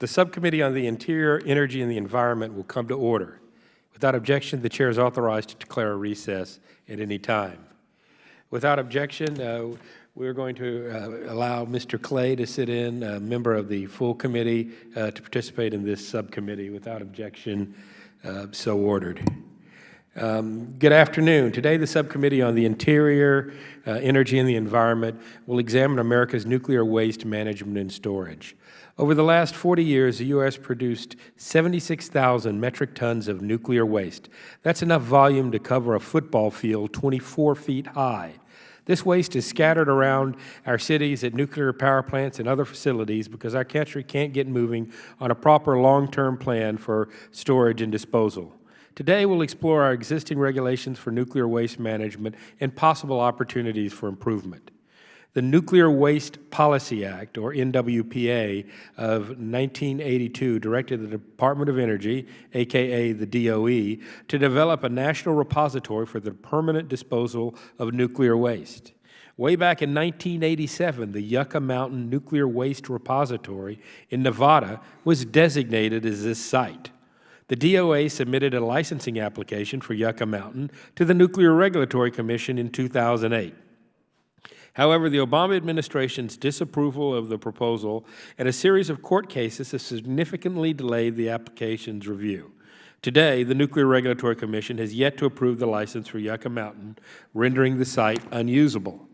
The Subcommittee on the Interior, Energy, and the Environment will come to order. Without objection, the Chair is authorized to declare a recess at any time. Without objection, we're going to allow Mr. Clay to sit in, a member of the full committee, to participate in this subcommittee. Without objection, so ordered. Good afternoon. Today, the Subcommittee on the Interior, Energy, and the Environment will examine America's nuclear waste management and storage. Over the last 40 years, the U.S. produced 76,000 metric tons of nuclear waste. That's enough volume to cover a football field 24 feet high. This waste is scattered around our cities at nuclear power plants and other facilities because our country can't get moving on a proper long-term plan for storage and disposal. Today, we'll explore our existing regulations for nuclear waste management and possible opportunities for improvement. The Nuclear Waste Policy Act, or NWPA, of 1982 directed the Department of Energy, aka the DOE, to develop a national repository for the permanent disposal of nuclear waste. Way back in 1987, the Yucca Mountain Nuclear Waste Repository in Nevada was designated as this site. The DOE submitted a licensing application for Yucca Mountain to the Nuclear Regulatory Commission in 2008. However, the Obama administration's disapproval of the proposal and a series of court cases has significantly delayed the application's review. Today, the Nuclear Regulatory Commission has yet to approve the license for Yucca Mountain, rendering the site unusable.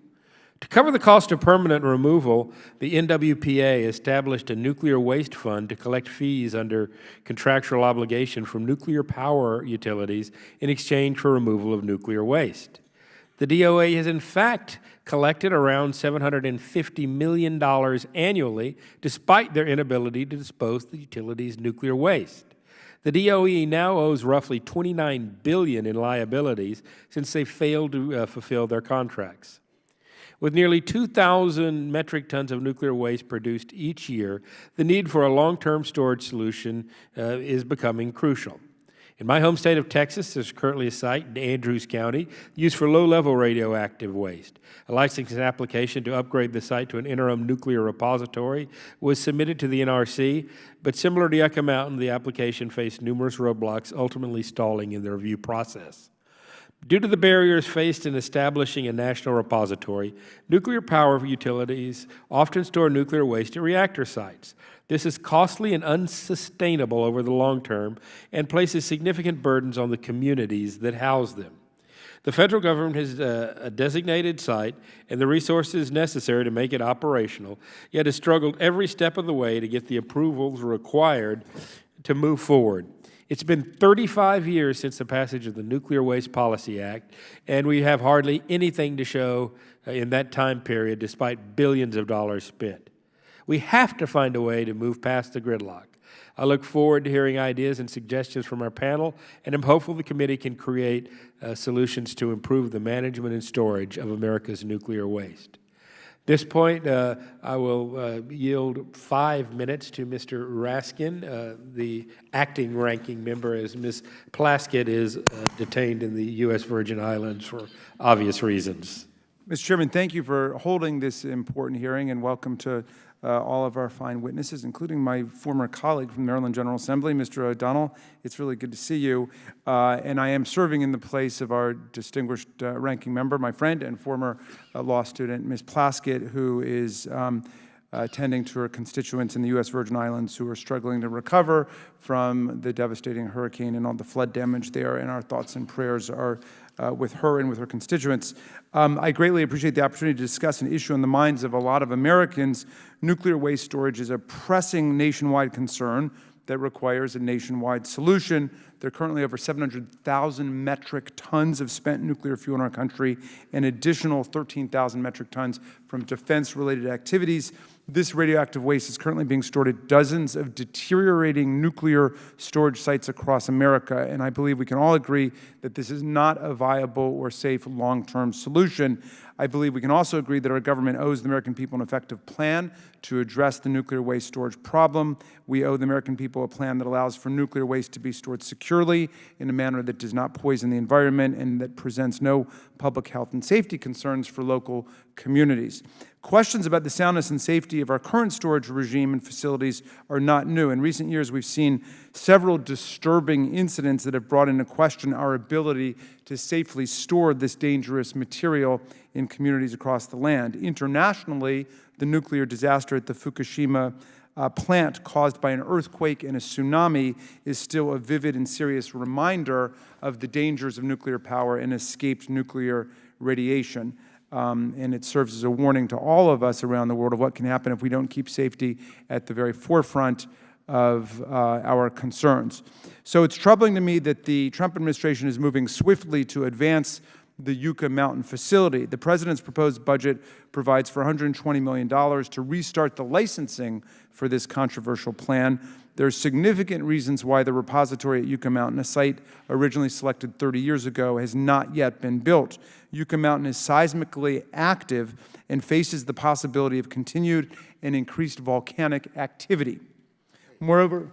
To cover the cost of permanent removal, the NWPA established a nuclear waste fund to collect fees under contractual obligation from nuclear power utilities in exchange for removal of nuclear waste. The DOE has in fact collected around $750 million annually, despite their inability to dispose of the utilities' nuclear waste. The DOE now owes roughly $29 billion in liabilities since they failed to fulfill their contracts. With nearly 2,000 metric tons of nuclear waste produced each year, the need for a long-term storage solution is becoming crucial. In my home state of Texas, there's currently a site in Andrews County used for low-level radioactive waste. A licensing application to upgrade the site to an interim nuclear repository was submitted to the NRC, but similar to Yucca Mountain, the application faced numerous roadblocks, ultimately stalling in the review process. Due to the barriers faced in establishing a national repository, nuclear power utilities often store nuclear waste at reactor sites. This is costly and unsustainable over the long term and places significant burdens on the communities that house them. The federal government has a designated site and the resources necessary to make it operational, yet has struggled every step of the way to get the approvals required to move forward. It's been 35 years since the passage of the Nuclear Waste Policy Act, and we have hardly anything to show in that time period, despite billions of dollars spent. We have to find a way to move past the gridlock. I look forward to hearing ideas and suggestions from our panel, and I'm hopeful the committee can create solutions to improve the management and storage of America's nuclear waste. At this point, I will yield 5 minutes to Mr. Raskin, the acting ranking member, as Ms. Plaskett is detained in the U.S. Virgin Islands for obvious reasons. Mr. Chairman, thank you for holding this important hearing, and welcome to all of our fine witnesses, including my former colleague from the Maryland General Assembly, Mr. O'Donnell. It's really good to see you. And I am serving in the place of our distinguished ranking member, my friend and former law student, Ms. Plaskett, who is attending to her constituents in the U.S. Virgin Islands who are struggling to recover from the devastating hurricane and all the flood damage there. And our thoughts and prayers are with her and with her constituents. I greatly appreciate the opportunity to discuss an issue in the minds of a lot of Americans. Nuclear waste storage is a pressing nationwide concern that requires a nationwide solution. There are currently over 700,000 metric tons of spent nuclear fuel in our country, and additional 13,000 metric tons from defense-related activities. This radioactive waste is currently being stored at dozens of deteriorating nuclear storage sites across America, and I believe we can all agree that this is not a viable or safe long-term solution. I believe we can also agree that our government owes the American people an effective plan to address the nuclear waste storage problem. We owe the American people a plan that allows for nuclear waste to be stored securely in a manner that does not poison the environment and that presents no public health and safety concerns for local communities. Questions about the soundness and safety of our current storage regime and facilities are not new. In recent years, we've seen several disturbing incidents that have brought into question our ability to safely store this dangerous material in communities across the land. Internationally, the nuclear disaster at the Fukushima plant caused by an earthquake and a tsunami is still a vivid and serious reminder of the dangers of nuclear power and escaped nuclear radiation. And it serves as a warning to all of us around the world of what can happen if we don't keep safety at the very forefront of our concerns. So it's troubling to me that the Trump administration is moving swiftly to advance the Yucca Mountain facility. The President's proposed budget provides for $120 million to restart the licensing for this controversial plan. There are significant reasons why the repository at Yucca Mountain, a site originally selected 30 years ago, has not yet been built. Yucca Mountain is seismically active and faces the possibility of continued and increased volcanic activity. Moreover,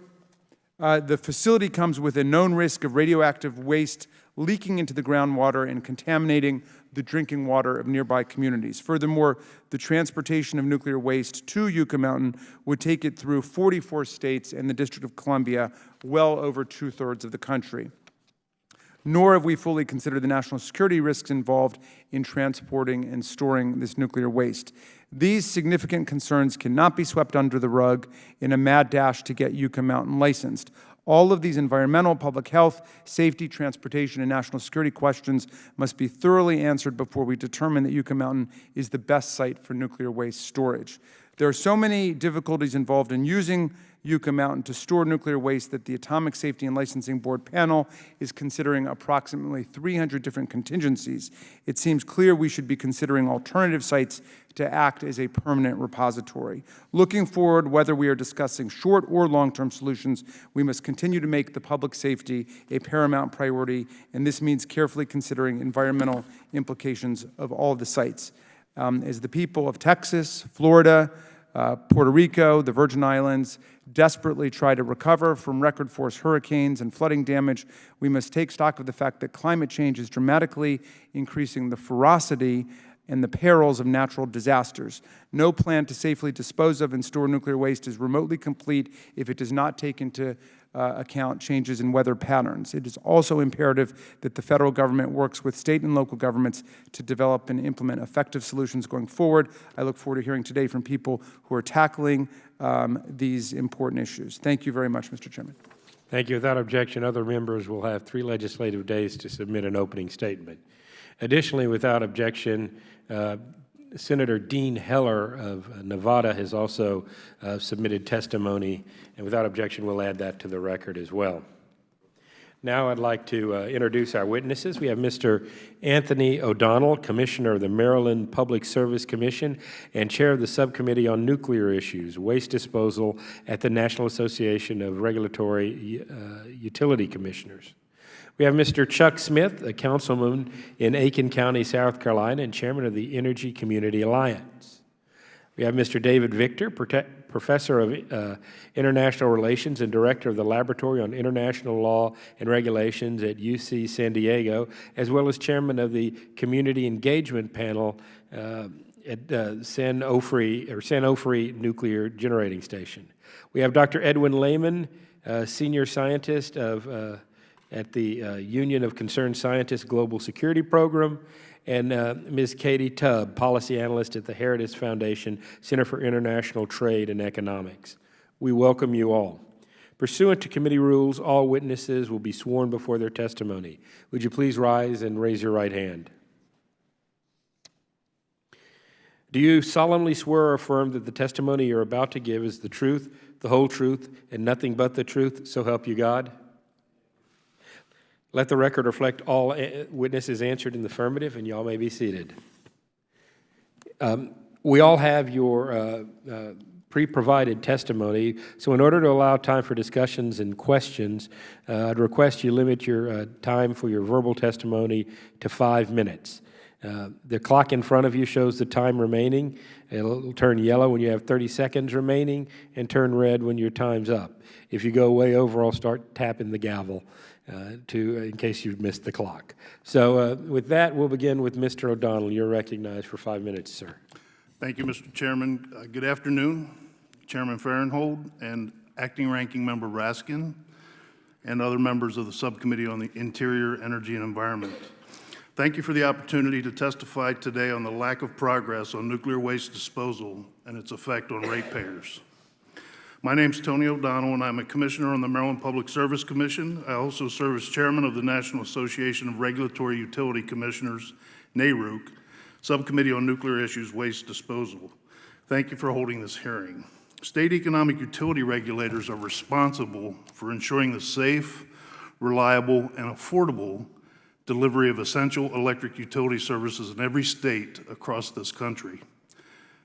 the facility comes with a known risk of radioactive waste leaking into the groundwater and contaminating the drinking water of nearby communities. Furthermore, the transportation of nuclear waste to Yucca Mountain would take it through 44 states and the District of Columbia, well over 2/3 of the country. Nor have we fully considered the national security risks involved in transporting and storing this nuclear waste. These significant concerns cannot be swept under the rug in a mad dash to get Yucca Mountain licensed. All of these environmental, public health, safety, transportation, and national security questions must be thoroughly answered before we determine that Yucca Mountain is the best site for nuclear waste storage. There are so many difficulties involved in using Yucca Mountain to store nuclear waste that the Atomic Safety and Licensing Board panel is considering approximately 300 different contingencies. It seems clear we should be considering alternative sites to act as a permanent repository. Looking forward, whether we are discussing short or long-term solutions, we must continue to make the public safety a paramount priority, and this means carefully considering environmental implications of all of the sites. As the people of Texas, Florida, Puerto Rico, the Virgin Islands desperately try to recover from record-force hurricanes and flooding damage, we must take stock of the fact that climate change is dramatically increasing the ferocity and the perils of natural disasters. No plan to safely dispose of and store nuclear waste is remotely complete if it does not take into account changes in weather patterns. It is also imperative that the federal government works with state and local governments to develop and implement effective solutions going forward. I look forward to hearing today from people who are tackling these important issues. Thank you very much, Mr. Chairman. Thank you. Without objection, other members will have 3 legislative days to submit an opening statement. Additionally, without objection, Senator Dean Heller of Nevada has also submitted testimony, and without objection, we'll add that to the record as well. Now I'd like to introduce our witnesses. We have Mr. Anthony O'Donnell, Commissioner of the Maryland Public Service Commission and Chair of the Subcommittee on Nuclear Issues, Waste Disposal at the National Association of Regulatory Utility Commissioners. We have Mr. Chuck Smith, a councilman in Aiken County, South Carolina, and chairman of the Energy Community Alliance. We have Mr. David Victor, professor of international relations and director of the Laboratory on International Law and Regulations at UC San Diego, as well as chairman of the Community Engagement Panel at San Onofre Nuclear Generating Station. We have Dr. Edwin Lehman, senior scientist at the Union of Concerned Scientists Global Security Program, and Ms. Katie Tubb, policy analyst at the Heritage Foundation Center for International Trade and Economics. We welcome you all. Pursuant to committee rules, all witnesses will be sworn before their testimony. Would you please rise and raise your right hand? Do you solemnly swear or affirm that the testimony you're about to give is the truth, the whole truth, and nothing but the truth, so help you God? Let the record reflect all witnesses answered in the affirmative, and y'all may be seated. We all have your pre-provided testimony, so in order to allow time for discussions and questions, I'd request you limit your time for your verbal testimony to 5 minutes. The clock in front of you shows the time remaining. It'll turn yellow when you have 30 seconds remaining and turn red when your time's up. If you go way over, I'll start tapping the gavel in case you've missed the clock. So with that, we'll begin with Mr. O'Donnell. You're recognized for 5 minutes, sir. Thank you, Mr. Chairman. Good afternoon, Chairman Farenthold and Acting Ranking Member Raskin, and other members of the Subcommittee on the Interior, Energy, and Environment. Thank you for the opportunity to testify today on the lack of progress on nuclear waste disposal and its effect on ratepayers. My name is Tony O'Donnell, and I'm a commissioner on the Maryland Public Service Commission. I also serve as chairman of the National Association of Regulatory Utility Commissioners, NARUC, Subcommittee on Nuclear Issues Waste Disposal. Thank you for holding this hearing. State economic utility regulators are responsible for ensuring the safe, reliable, and affordable delivery of essential electric utility services in every state across this country.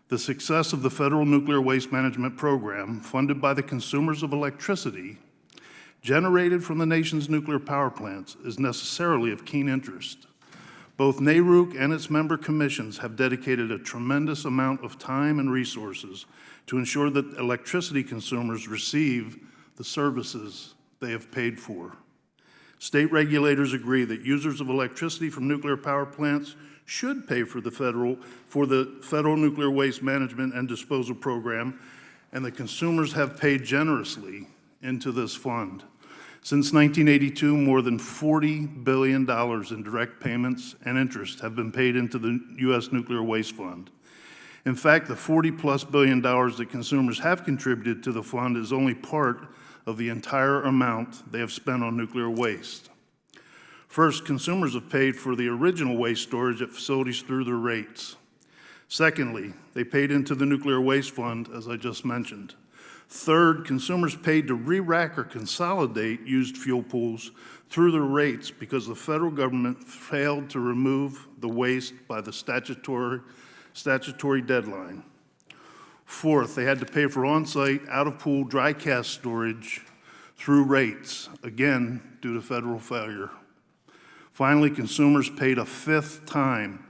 The success of the Federal Nuclear Waste Management Program, funded by the consumers of electricity generated from the nation's nuclear power plants, is necessarily of keen interest. Both NARUC and its member commissions have dedicated a tremendous amount of time and resources to ensure that electricity consumers receive the services they have paid for. State regulators agree that users of electricity from nuclear power plants should pay for the Federal Nuclear Waste Management and Disposal Program, and the consumers have paid generously into this fund. Since 1982, more than $40 billion in direct payments and interest have been paid into the U.S. Nuclear Waste Fund. In fact, the $40+ billion that consumers have contributed to the fund is only part of the entire amount they have spent on nuclear waste. First, consumers have paid for the original waste storage at facilities through their rates. Secondly, they paid into the Nuclear Waste Fund, as I just mentioned. Third, consumers paid to re-rack or consolidate used fuel pools through their rates because the federal government failed to remove the waste by the statutory deadline. Fourth, they had to pay for on-site, out-of-pool, dry cask storage through rates, again, due to federal failure. Finally, consumers paid a fifth time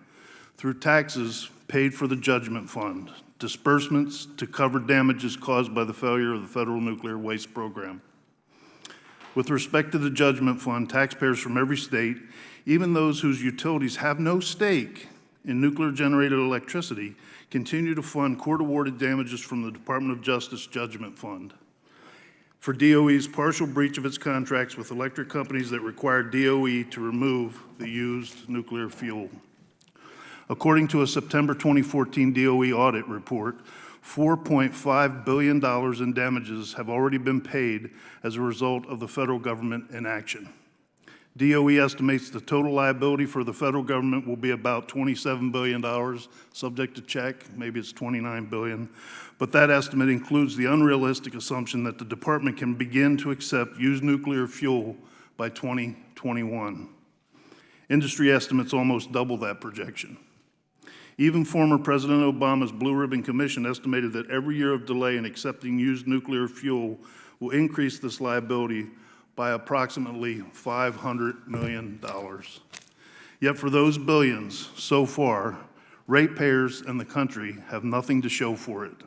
through taxes paid for the Judgment Fund, disbursements to cover damages caused by the failure of the Federal Nuclear Waste Program. With respect to the Judgment Fund, taxpayers from every state, even those whose utilities have no stake in nuclear-generated electricity, continue to fund court-awarded damages from the Department of Justice Judgment Fund for DOE's partial breach of its contracts with electric companies that required DOE to remove the used nuclear fuel. According to a September 2014 DOE audit report, $4.5 billion in damages have already been paid as a result of the federal government inaction. DOE estimates the total liability for the federal government will be about $27 billion, subject to check, maybe it's $29 billion, but that estimate includes the unrealistic assumption that the department can begin to accept used nuclear fuel by 2021. Industry estimates almost double that projection. Even former President Obama's Blue Ribbon Commission estimated that every year of delay in accepting used nuclear fuel will increase this liability by approximately $500 million. Yet for those billions so far, ratepayers and the country have nothing to show for it.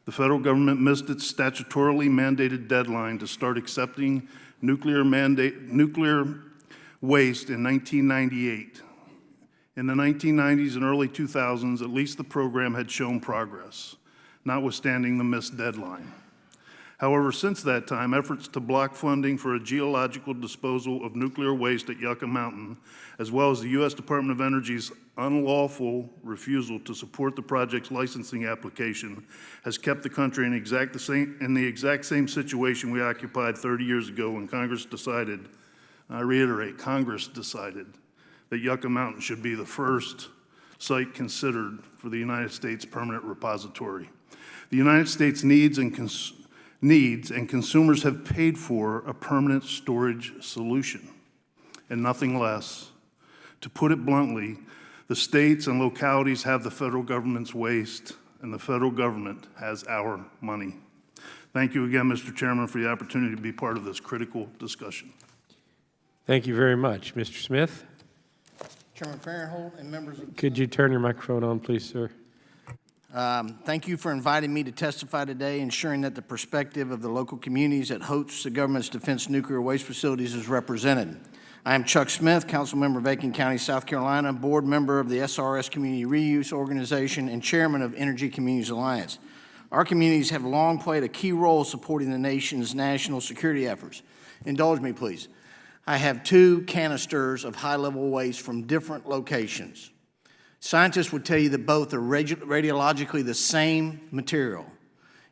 The federal government missed its statutorily mandated deadline to start accepting nuclear waste in 1998. In the 1990s and early 2000s, at least the program had shown progress, notwithstanding the missed deadline. However, since that time, efforts to block funding for a geological disposal of nuclear waste at Yucca Mountain, as well as the U.S. Department of Energy's unlawful refusal to support the project's licensing application, has kept the country in the exact same situation we occupied 30 years ago when Congress decided, I reiterate, Congress decided that Yucca Mountain should be the first site considered for the United States permanent repository. The United States needs and consumers have paid for a permanent storage solution and nothing less. To put it bluntly, the states and localities have the federal government's waste and the federal government has our money. Thank you again, Mr. Chairman, for the opportunity to be part of this critical discussion. Thank you very much. Mr. Smith, Chairman Farenthold and members of could you turn your microphone on, please, sir? thank you for inviting me to testify today, ensuring that the perspective of the local communities that host the government's defense nuclear waste facilities is represented. I am Chuck Smith, council member of Aiken County, South Carolina, board member of the SRS Community Reuse Organization, and chairman of Energy Communities Alliance. Our communities have long played a key role supporting the nation's national security efforts. Indulge me, please. I have 2 canisters of high-level waste from different locations. Scientists would tell you that both are radiologically the same material,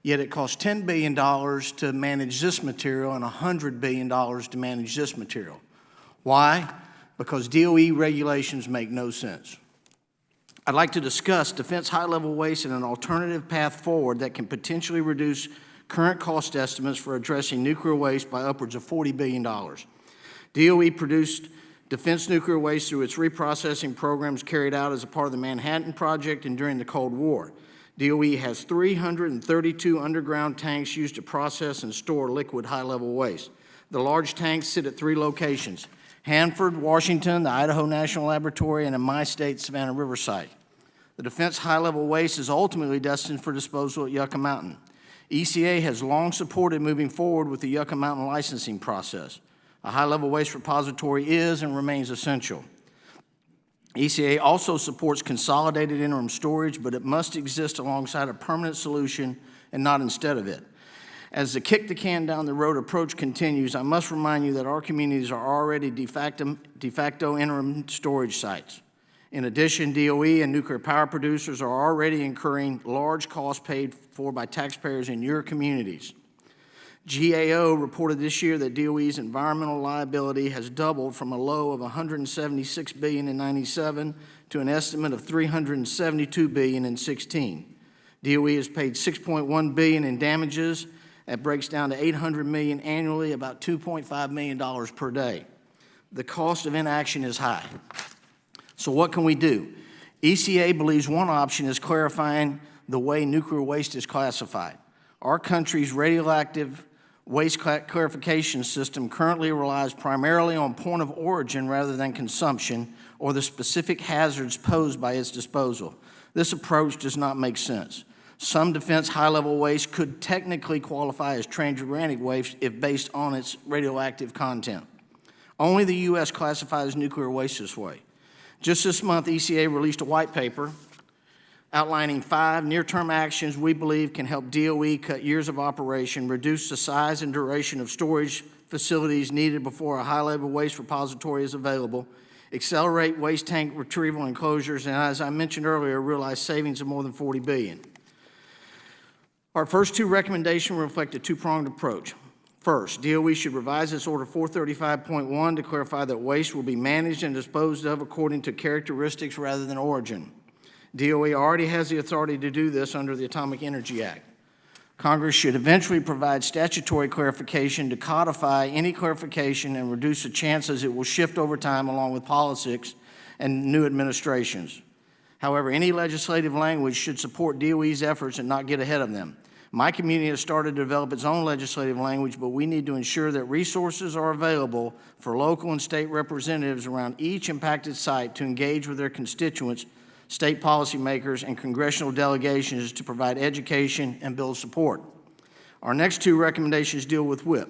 yet it costs $10 billion to manage this material and $100 billion to manage this material. Why? Because DOE regulations make no sense. I'd like to discuss defense high-level waste and an alternative path forward that can potentially reduce current cost estimates for addressing nuclear waste by upwards of $40 billion. DOE produced defense nuclear waste through its reprocessing programs carried out as a part of the Manhattan Project and during the Cold War. DOE has 332 underground tanks used to process and store liquid high-level waste. The large tanks sit at 3 locations: Hanford, Washington, the Idaho National Laboratory, and in my state, Savannah River site. The defense high-level waste is ultimately destined for disposal at Yucca Mountain. ECA has long supported moving forward with the Yucca Mountain licensing process. A high-level waste repository is and remains essential. ECA also supports consolidated interim storage, but it must exist alongside a permanent solution and not instead of it. As the kick-the-can-down-the-road approach continues, I must remind you that our communities are already de facto interim storage sites. In addition, DOE and nuclear power producers are already incurring large costs paid for by taxpayers in your communities. GAO reported this year that DOE's environmental liability has doubled from a low of $176 billion in '97 to an estimate of $372 billion in '16. DOE has paid $6.1 billion in damages. That breaks down to $800 million annually, about $2.5 million per day. The cost of inaction is high. So what can we do? ECA believes one option is clarifying the way nuclear waste is classified. Our country's radioactive waste clarification system currently relies primarily on point of origin rather than consumption or the specific hazards posed by its disposal. This approach does not make sense. Some defense high-level waste could technically qualify as transuranic waste if based on its radioactive content. Only the U.S. classifies nuclear waste this way. Just this month, ECA released a white paper outlining 5 near-term actions we believe can help DOE cut years of operation, reduce the size and duration of storage facilities needed before a high-level waste repository is available, accelerate waste tank retrieval and closures, and as I mentioned earlier, realize savings of more than $40 billion. Our first 2 recommendations reflect a 2-pronged approach. First, DOE should revise its Order 435.1 to clarify that waste will be managed and disposed of according to characteristics rather than origin. DOE already has the authority to do this under the Atomic Energy Act. Congress should eventually provide statutory clarification to codify any clarification and reduce the chances it will shift over time along with politics and new administrations. However, any legislative language should support DOE's efforts and not get ahead of them. My community has started to develop its own legislative language, but we need to ensure that resources are available for local and state representatives around each impacted site to engage with their constituents, state policymakers, and congressional delegations to provide education and build support. Our next 2 recommendations deal with WIPP.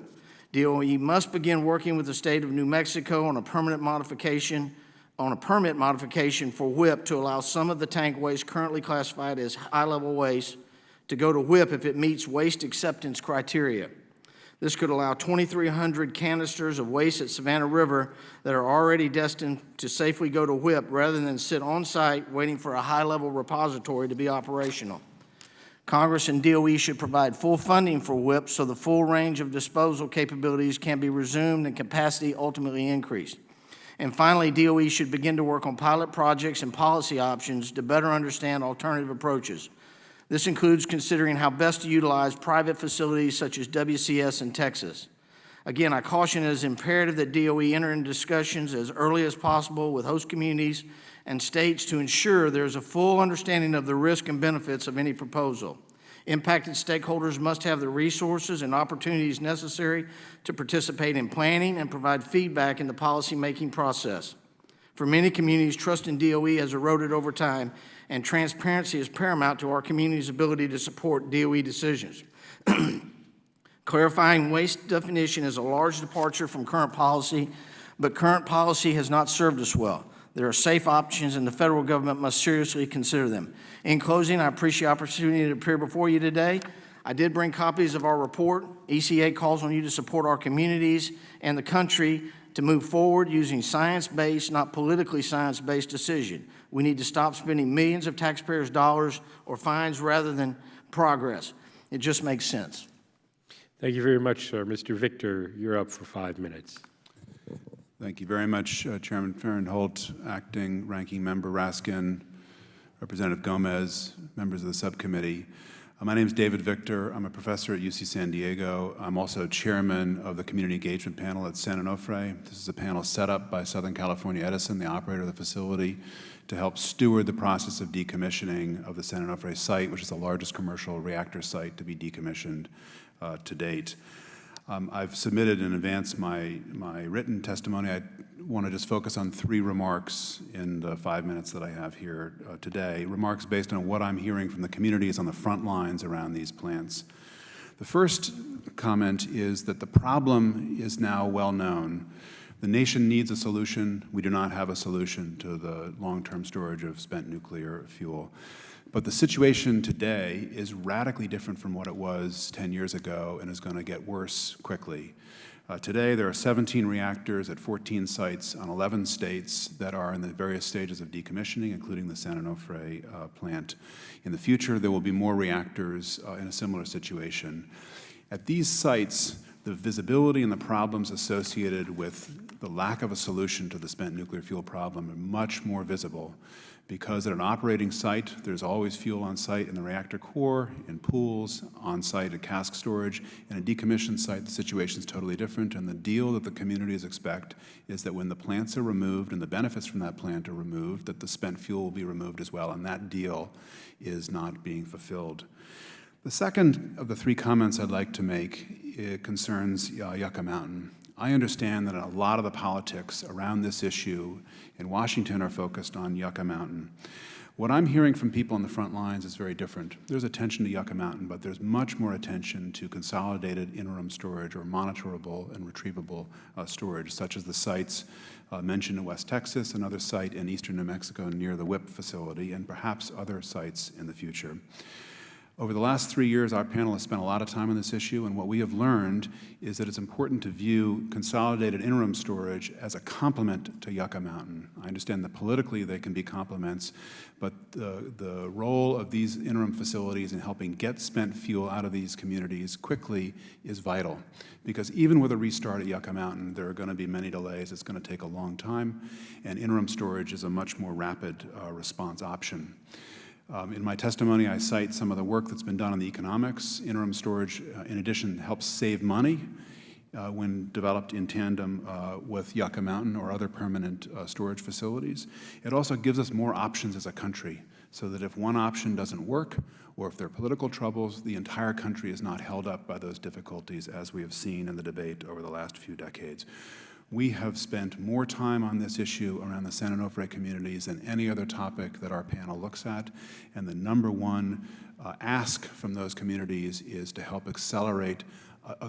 DOE must begin working with the state of New Mexico on a permit modification for WIPP to allow some of the tank waste currently classified as high-level waste to go to WIPP if it meets waste acceptance criteria. This could allow 2,300 canisters of waste at Savannah River that are already destined to safely go to WIPP rather than sit on site waiting for a high-level repository to be operational. Congress and DOE should provide full funding for WIPP so the full range of disposal capabilities can be resumed and capacity ultimately increased. And finally, DOE should begin to work on pilot projects and policy options to better understand alternative approaches. This includes considering how best to utilize private facilities such as WCS in Texas. Again, I caution it is imperative that DOE enter into discussions as early as possible with host communities and states to ensure there is a full understanding of the risk and benefits of any proposal. Impacted stakeholders must have the resources and opportunities necessary to participate in planning and provide feedback in the policymaking process. For many communities, trust in DOE has eroded over time, and transparency is paramount to our community's ability to support DOE decisions. Clarifying waste definition is a large departure from current policy, but current policy has not served us well. There are safe options, and the federal government must seriously consider them. In closing, I appreciate the opportunity to appear before you today. I did bring copies of our report. ECA calls on you to support our communities and the country to move forward using science-based, not politically science-based decision. We need to stop spending millions of taxpayers' dollars or fines rather than progress. It just makes sense. Thank you very much, sir. Mr. Victor, you're up for 5 minutes. Thank you very much, Chairman Farenthold, Acting Ranking Member Raskin, Representative Gomez, members of the subcommittee. My name is David Victor. I'm a professor at UC San Diego. I'm also chairman of the Community Engagement Panel at San Onofre. This is a panel set up by Southern California Edison, the operator of the facility, to help steward the process of decommissioning of the San Onofre site, which is the largest commercial reactor site to be decommissioned to date. I've submitted in advance my written testimony. I want to just focus on 3 remarks in the 5 minutes that I have here today, remarks based on what I'm hearing from the communities on the front lines around these plants. The first comment is that the problem is now well known. The nation needs a solution. We do not have a solution to the long-term storage of spent nuclear fuel. But the situation today is radically different from what it was 10 years ago and is going to get worse quickly. Today, there are 17 reactors at 14 sites on 11 states that are in the various stages of decommissioning, including the San Onofre plant. In the future, there will be more reactors in a similar situation. At these sites, the visibility and the problems associated with the lack of a solution to the spent nuclear fuel problem are much more visible, because at an operating site, there's always fuel on site in the reactor core, in pools, on site at cask storage. In a decommissioned site, the situation is totally different, and the deal that the communities expect is that when the plants are removed and the benefits from that plant are removed, that the spent fuel will be removed as well, and that deal is not being fulfilled. The second of the 3 comments I'd like to make concerns Yucca Mountain. I understand that a lot of the politics around this issue in Washington are focused on Yucca Mountain. What I'm hearing from people on the front lines is very different. There's attention to Yucca Mountain, but there's much more attention to consolidated interim storage or monitorable and retrievable storage, such as the sites mentioned in West Texas, another site in eastern New Mexico near the WIPP facility, and perhaps other sites in the future. Over the last 3 years, our panel has spent a lot of time on this issue, and what we have learned is that it's important to view consolidated interim storage as a complement to Yucca Mountain. I understand that politically they can be complements, but the role of these interim facilities in helping get spent fuel out of these communities quickly is vital, because even with a restart at Yucca Mountain, there are going to be many delays. It's going to take a long time, and interim storage is a much more rapid response option. In my testimony, I cite some of the work that's been done on the economics. Interim storage, in addition, helps save money when developed in tandem with Yucca Mountain or other permanent storage facilities. It also gives us more options as a country, so that if one option doesn't work, or if there are political troubles, the entire country is not held up by those difficulties, as we have seen in the debate over the last few decades. We have spent more time on this issue around the San Onofre communities than any other topic that our panel looks at, and the number one ask from those communities is to help accelerate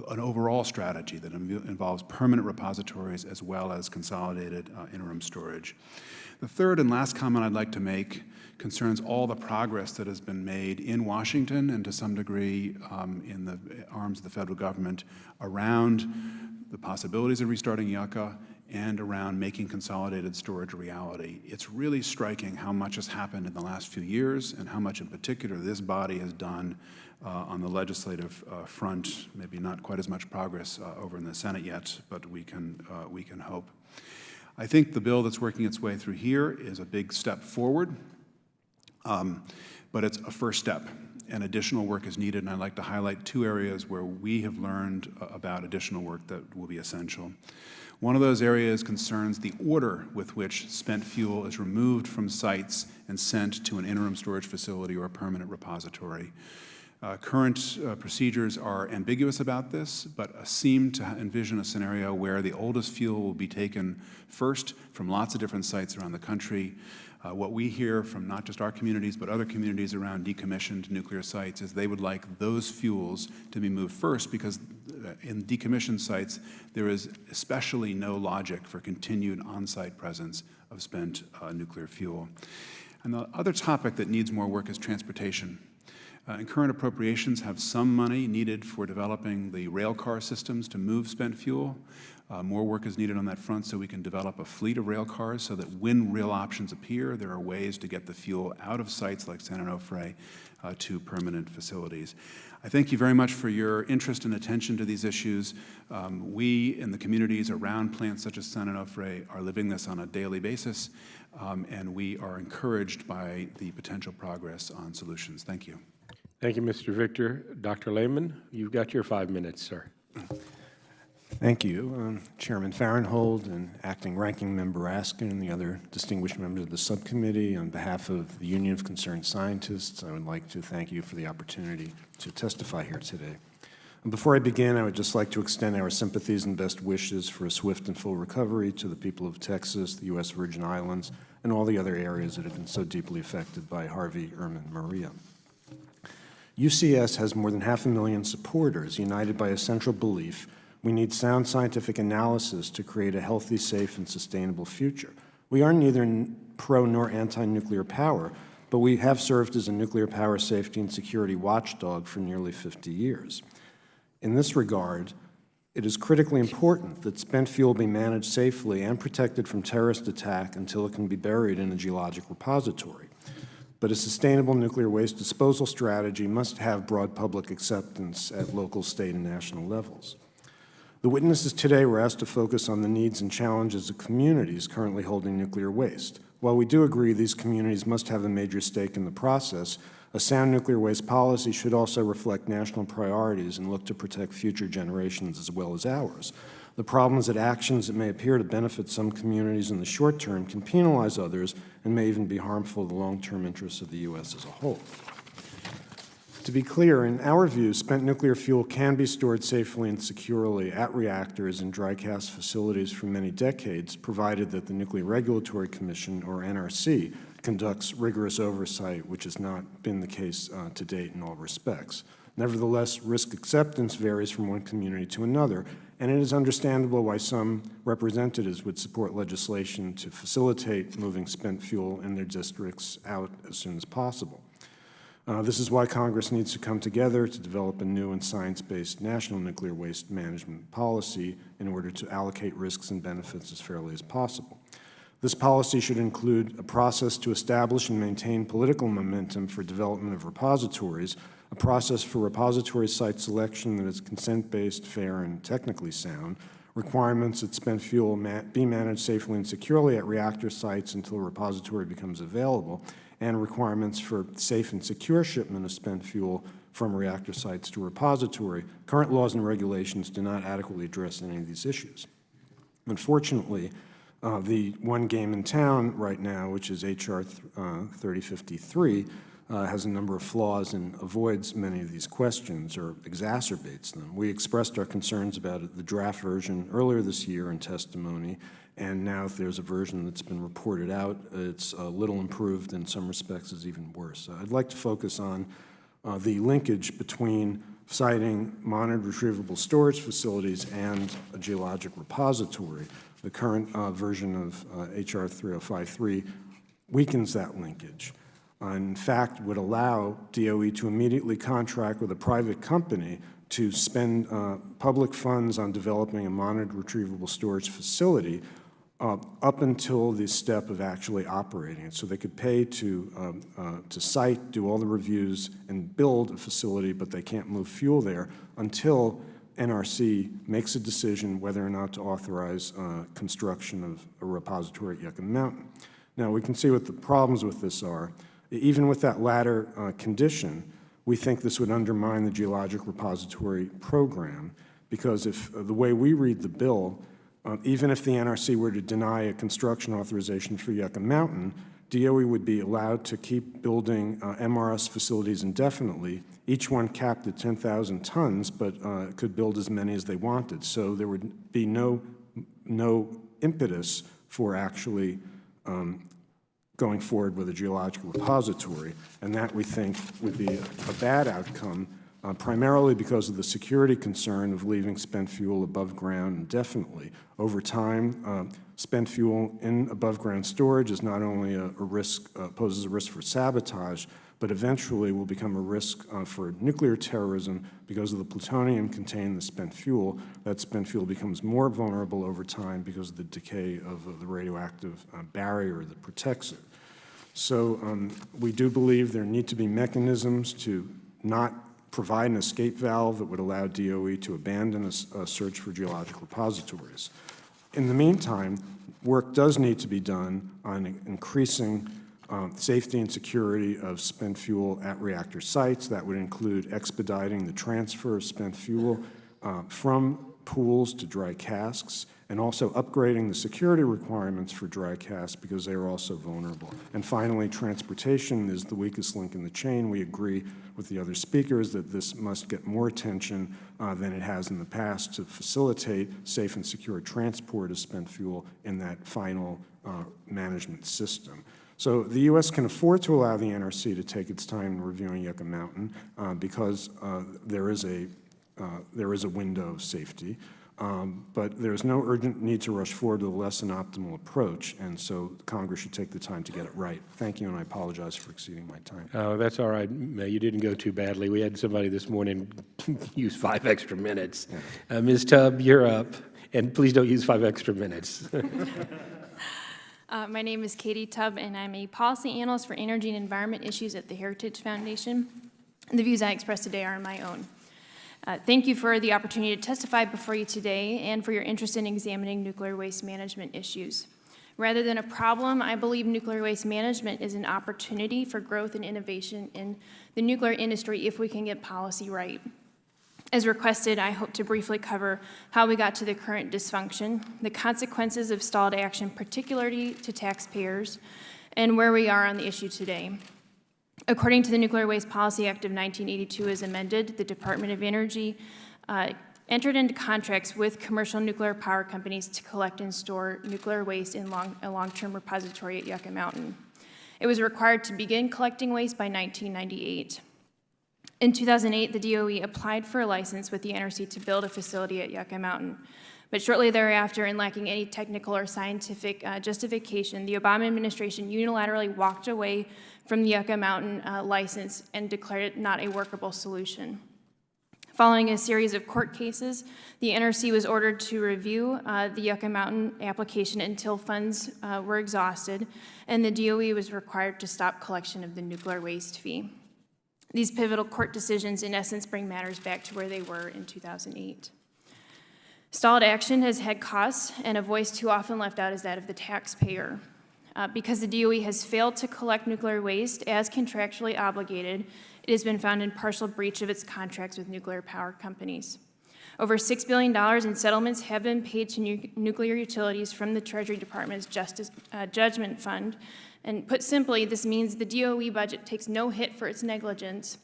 an overall strategy that involves permanent repositories as well as consolidated interim storage. The third and last comment I'd like to make concerns all the progress that has been made in Washington and to some degree in the arms of the federal government around the possibilities of restarting Yucca and around making consolidated storage a reality. It's really striking how much has happened in the last few years and how much in particular this body has done on the legislative front. Maybe not quite as much progress over in the Senate yet, but we can hope. I think the bill that's working its way through here is a big step forward, but it's a first step. And additional work is needed, and I'd like to highlight 2 areas where we have learned about additional work that will be essential. One of those areas concerns the order with which spent fuel is removed from sites and sent to an interim storage facility or a permanent repository. Current procedures are ambiguous about this, but seem to envision a scenario where the oldest fuel will be taken first from lots of different sites around the country. What we hear from not just our communities, but other communities around decommissioned nuclear sites is they would like those fuels to be moved first because in decommissioned sites, there is especially no logic for continued on-site presence of spent nuclear fuel. And the other topic that needs more work is transportation. And current appropriations have some money needed for developing the rail car systems to move spent fuel. More work is needed on that front so we can develop a fleet of rail cars so that when real options appear, there are ways to get the fuel out of sites like San Onofre to permanent facilities. I thank you very much for your interest and attention to these issues. We in the communities around plants such as San Onofre are living this on a daily basis, and we are encouraged by the potential progress on solutions. Thank you. Thank you, Mr. Victor. Dr. Lehman, you've got your 5 minutes, sir. Thank you, Chairman Farenthold and Acting Ranking Member Raskin and the other distinguished members of the subcommittee. On behalf of the Union of Concerned Scientists, I would like to thank you for the opportunity to testify here today. And before I begin, I would just like to extend our sympathies and best wishes for a swift and full recovery to the people of Texas, the U.S. Virgin Islands, and all the other areas that have been so deeply affected by Harvey, Irma, and Maria. UCS has more than 500,000 supporters united by a central belief: we need sound scientific analysis to create a healthy, safe, and sustainable future. We are neither pro nor anti-nuclear power, but we have served as a nuclear power safety and security watchdog for nearly 50 years. In this regard, it is critically important that spent fuel be managed safely and protected from terrorist attack until it can be buried in a geologic repository. But a sustainable nuclear waste disposal strategy must have broad public acceptance at local, state, and national levels. The witnesses today were asked to focus on the needs and challenges of communities currently holding nuclear waste. While we do agree these communities must have a major stake in the process, a sound nuclear waste policy should also reflect national priorities and look to protect future generations as well as ours. The problem is that actions that may appear to benefit some communities in the short term can penalize others and may even be harmful to the long-term interests of the U.S. as a whole. To be clear, in our view, spent nuclear fuel can be stored safely and securely at reactors and dry cast facilities for many decades, provided that the Nuclear Regulatory Commission, or NRC, conducts rigorous oversight, which has not been the case to date in all respects. Nevertheless, risk acceptance varies from one community to another, and it is understandable why some representatives would support legislation to facilitate moving spent fuel in their districts out as soon as possible. This is why Congress needs to come together to develop a new and science-based national nuclear waste management policy in order to allocate risks and benefits as fairly as possible. This policy should include a process to establish and maintain political momentum for development of repositories, a process for repository site selection that is consent-based, fair, and technically sound, requirements that spent fuel be managed safely and securely at reactor sites until a repository becomes available, and requirements for safe and secure shipment of spent fuel from reactor sites to repository. Current laws and regulations do not adequately address any of these issues. Unfortunately, the one game in town right now, which is H.R. 3053, has a number of flaws and avoids many of these questions or exacerbates them. We expressed our concerns about the draft version earlier this year in testimony, and now if there's a version that's been reported out, it's a little improved, in some respects is even worse. I'd like to focus on the linkage between citing monitored retrievable storage facilities and a geologic repository. The current version of H.R. 3053 weakens that linkage. In fact, would allow DOE to immediately contract with a private company to spend public funds on developing a monitored retrievable storage facility up until the step of actually operating it. So they could pay to site, do all the reviews, and build a facility, but they can't move fuel there until NRC makes a decision whether or not to authorize construction of a repository at Yucca Mountain. Now, we can see what the problems with this are. Even with that latter condition, we think this would undermine the geologic repository program, because if the way we read the bill, even if the NRC were to deny a construction authorization for Yucca Mountain, DOE would be allowed to keep building MRS facilities indefinitely, each one capped at 10,000 tons, but could build as many as they wanted. So there would be no impetus for actually going forward with a geological repository, and that we think would be a bad outcome primarily because of the security concern of leaving spent fuel above ground indefinitely. Over time, spent fuel in above-ground storage is not only a risk, poses a risk for sabotage, but eventually will become a risk for nuclear terrorism because of the plutonium contained in the spent fuel. That spent fuel becomes more vulnerable over time because of the decay of the radioactive barrier that protects it. So we do believe there need to be mechanisms to not provide an escape valve that would allow DOE to abandon a search for geologic repositories. In the meantime, work does need to be done on increasing safety and security of spent fuel at reactor sites. That would include expediting the transfer of spent fuel from pools to dry casks, and also upgrading the security requirements for dry casks because they are also vulnerable. And finally, transportation is the weakest link in the chain. We agree with the other speakers that this must get more attention than it has in the past to facilitate safe and secure transport of spent fuel in that final management system. So the U.S. can afford to allow the NRC to take its time in reviewing Yucca Mountain because there is a window of safety. But there's no urgent need to rush forward to a less than optimal approach, and so Congress should take the time to get it right. Thank you, and I apologize for exceeding my time. Oh, that's all right. You didn't go too badly. We had somebody this morning use 5 extra minutes. Ms. Tubb, you're up, and please don't use 5 extra minutes. My name is Katie Tubb, and I'm a policy analyst for energy and environment issues at the Heritage Foundation. The views I express today are my own. Thank you for the opportunity to testify before you today and for your interest in examining nuclear waste management issues. Rather than a problem, I believe nuclear waste management is an opportunity for growth and innovation in the nuclear industry if we can get policy right. As requested, I hope to briefly cover how we got to the current dysfunction, the consequences of stalled action, particularly to taxpayers, and where we are on the issue today. According to the Nuclear Waste Policy Act of 1982 as amended, the Department of Energy entered into contracts with commercial nuclear power companies to collect and store nuclear waste in a long-term repository at Yucca Mountain. It was required to begin collecting waste by 1998. In 2008, the DOE applied for a license with the NRC to build a facility at Yucca Mountain. But shortly thereafter, and lacking any technical or scientific justification, the Obama administration unilaterally walked away from the Yucca Mountain license and declared it not a workable solution. Following a series of court cases, the NRC was ordered to review the Yucca Mountain application until funds were exhausted, and the DOE was required to stop collection of the nuclear waste fee. These pivotal court decisions, in essence, bring matters back to where they were in 2008. Stalled action has had costs, and a voice too often left out is that of the taxpayer. Because the DOE has failed to collect nuclear waste as contractually obligated, it has been found in partial breach of its contracts with nuclear power companies. Over $6 billion in settlements have been paid to nuclear utilities from the Treasury Department's Judgment Fund. And put simply, this means the DOE budget takes no hit for its negligence.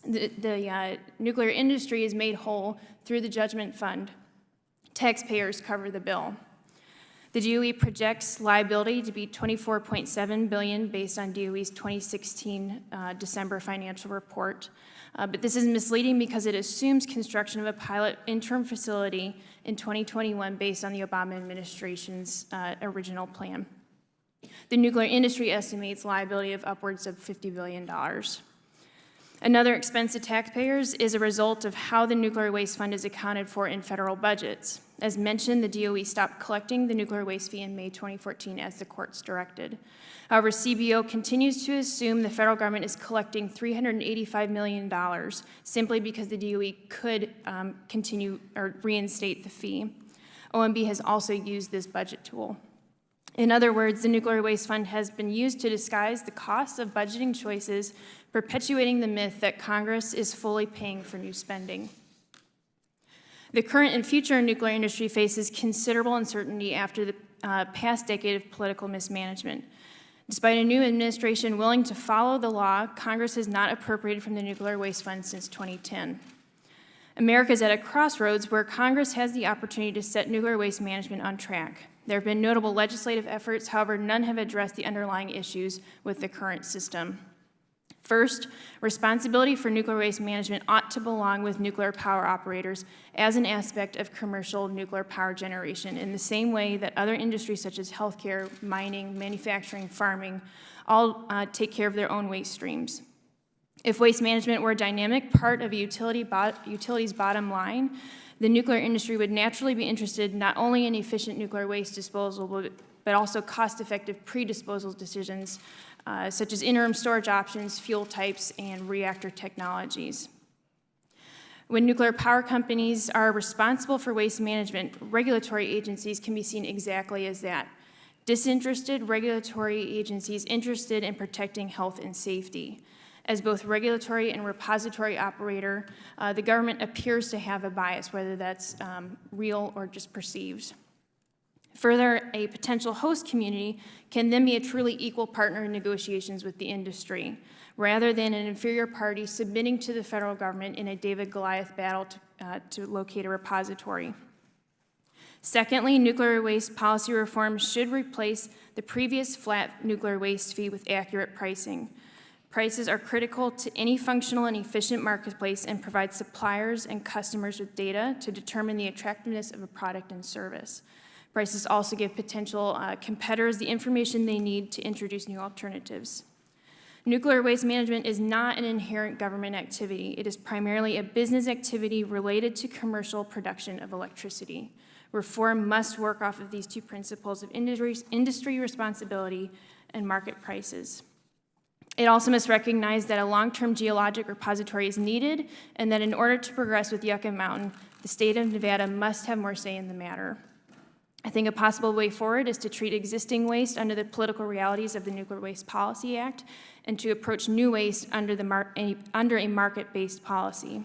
The nuclear industry is made whole through the Judgment Fund. Taxpayers cover the bill. The DOE projects liability to be $24.7 billion based on DOE's 2016 December financial report. But this is misleading because it assumes construction of a pilot interim facility in 2021 based on the Obama administration's original plan. The nuclear industry estimates liability of upwards of $50 billion. Another expense to taxpayers is a result of how the Nuclear Waste Fund is accounted for in federal budgets. As mentioned, the DOE stopped collecting the nuclear waste fee in May 2014 as the courts directed. However, CBO continues to assume the federal government is collecting $385 million simply because the DOE could continue or reinstate the fee. OMB has also used this budget tool. In other words, the Nuclear Waste Fund has been used to disguise the costs of budgeting choices, perpetuating the myth that Congress is fully paying for new spending. The current and future nuclear industry faces considerable uncertainty after the past decade of political mismanagement. Despite a new administration willing to follow the law, Congress has not appropriated from the Nuclear Waste Fund since 2010. America is at a crossroads where Congress has the opportunity to set nuclear waste management on track. There have been notable legislative efforts, however, none have addressed the underlying issues with the current system. First, responsibility for nuclear waste management ought to belong with nuclear power operators as an aspect of commercial nuclear power generation, in the same way that other industries such as healthcare, mining, manufacturing, farming, all take care of their own waste streams. If waste management were a dynamic part of a utility's bottom line, the nuclear industry would naturally be interested not only in efficient nuclear waste disposal, but also cost-effective pre-disposal decisions, such as interim storage options, fuel types, and reactor technologies. When nuclear power companies are responsible for waste management, regulatory agencies can be seen exactly as that. Disinterested regulatory agencies interested in protecting health and safety. As both regulatory and repository operator, the government appears to have a bias, whether that's real or just perceived. Further, a potential host community can then be a truly equal partner in negotiations with the industry, rather than an inferior party submitting to the federal government in a David-Goliath battle to locate a repository. Secondly, nuclear waste policy reform should replace the previous flat nuclear waste fee with accurate pricing. Prices are critical to any functional and efficient marketplace and provide suppliers and customers with data to determine the attractiveness of a product and service. Prices also give potential competitors the information they need to introduce new alternatives. Nuclear waste management is not an inherent government activity. It is primarily a business activity related to commercial production of electricity. Reform must work off of these two principles of industry responsibility and market prices. It also must recognize that a long-term geologic repository is needed, and that in order to progress with Yucca Mountain, the state of Nevada must have more say in the matter. I think a possible way forward is to treat existing waste under the political realities of the Nuclear Waste Policy Act and to approach new waste under a market-based policy.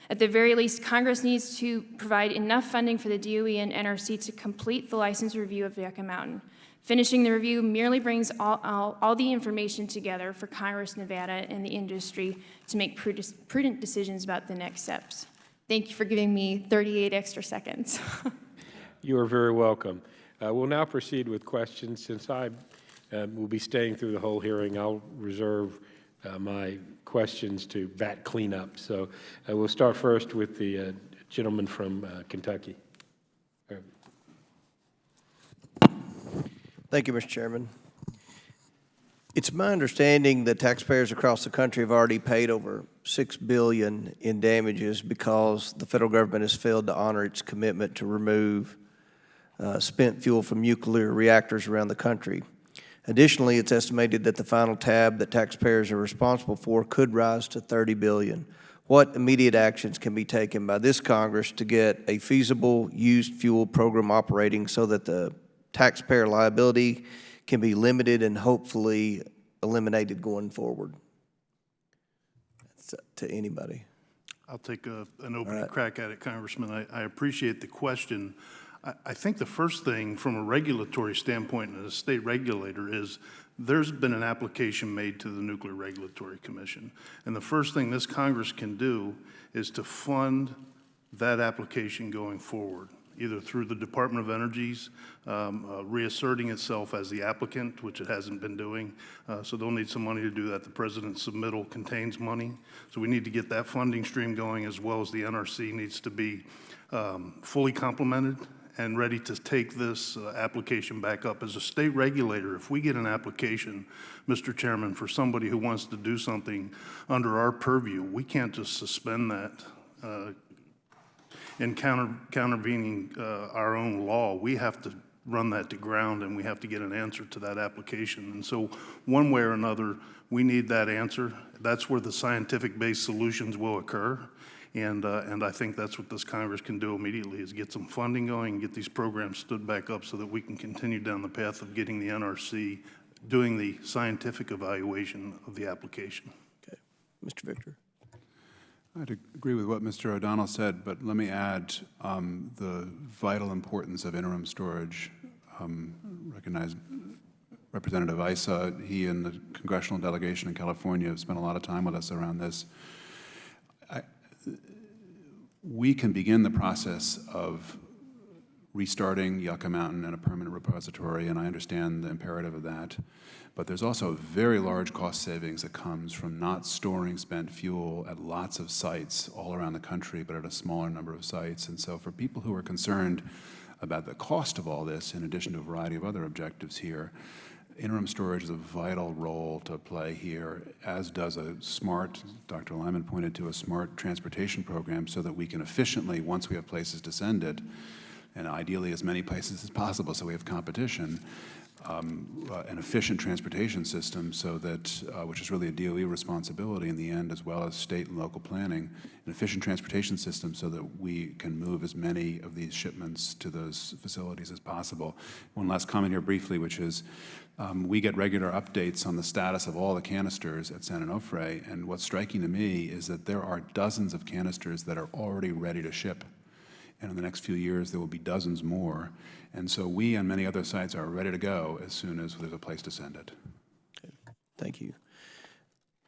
At the very least, Congress needs to provide enough funding for the DOE and NRC to complete the license review of Yucca Mountain. Finishing the review merely brings all the information together for Congress, Nevada, and the industry to make prudent decisions about the next steps. Thank you for giving me 38 extra seconds. You are very welcome. We'll now proceed with questions. Since I will be staying through the whole hearing, I'll reserve my questions to bat cleanup. So we'll start first with the gentleman from Kentucky. Thank you, Mr. Chairman. It's my understanding that taxpayers across the country have already paid over $6 billion in damages because the federal government has failed to honor its commitment to remove spent fuel from nuclear reactors around the country. Additionally, it's estimated that the final tab that taxpayers are responsible for could rise to $30 billion. What immediate actions can be taken by this Congress to get a feasible used fuel program operating so that the taxpayer liability can be limited and hopefully eliminated going forward? That's to anybody. I'll take an opening crack at it, Congressman. I appreciate the question. I think the first thing from a regulatory standpoint and as a state regulator is there's been an application made to the Nuclear Regulatory Commission. And the first thing this Congress can do is to fund that application going forward, either through the Department of Energy's reasserting itself as the applicant, which it hasn't been doing. So they'll need some money to do that. The President's submittal contains money. So we need to get that funding stream going, as well as the NRC needs to be fully complemented and ready to take this application back up. As a state regulator, if we get an application, Mr. Chairman, for somebody who wants to do something under our purview, we can't just suspend that in countervening our own law. We have to run that to ground, and we have to get an answer to that application. And so one way or another, we need that answer. That's where the scientific-based solutions will occur. And I think that's what this Congress can do immediately, is get some funding going and get these programs stood back up so that we can continue down the path of getting the NRC doing the scientific evaluation of the application. Okay. Mr. Victor. I'd agree with what Mr. O'Donnell said, but let me add the vital importance of interim storage. Recognize Representative Issa. He and the congressional delegation in California have spent a lot of time with us around this. We can begin the process of restarting Yucca Mountain and a permanent repository, and I understand the imperative of that. But there's also a very large cost savings that comes from not storing spent fuel at lots of sites all around the country, but at a smaller number of sites. And so for people who are concerned about the cost of all this, in addition to a variety of other objectives here, interim storage is a vital role to play here, as does a smart, Dr. Lyman pointed to, a smart transportation program so that we can efficiently, once we have places to send it, and ideally as many places as possible so we have competition, an efficient transportation system so that, which is really a DOE responsibility in the end, as well as state and local planning, an efficient transportation system so that we can move as many of these shipments to those facilities as possible. One last comment here briefly, which is we get regular updates on the status of all the canisters at San Onofre, and what's striking to me is that there are dozens of canisters that are already ready to ship. And in the next few years, there will be dozens more. And so we and many other sites are ready to go as soon as there's a place to send it. Thank you.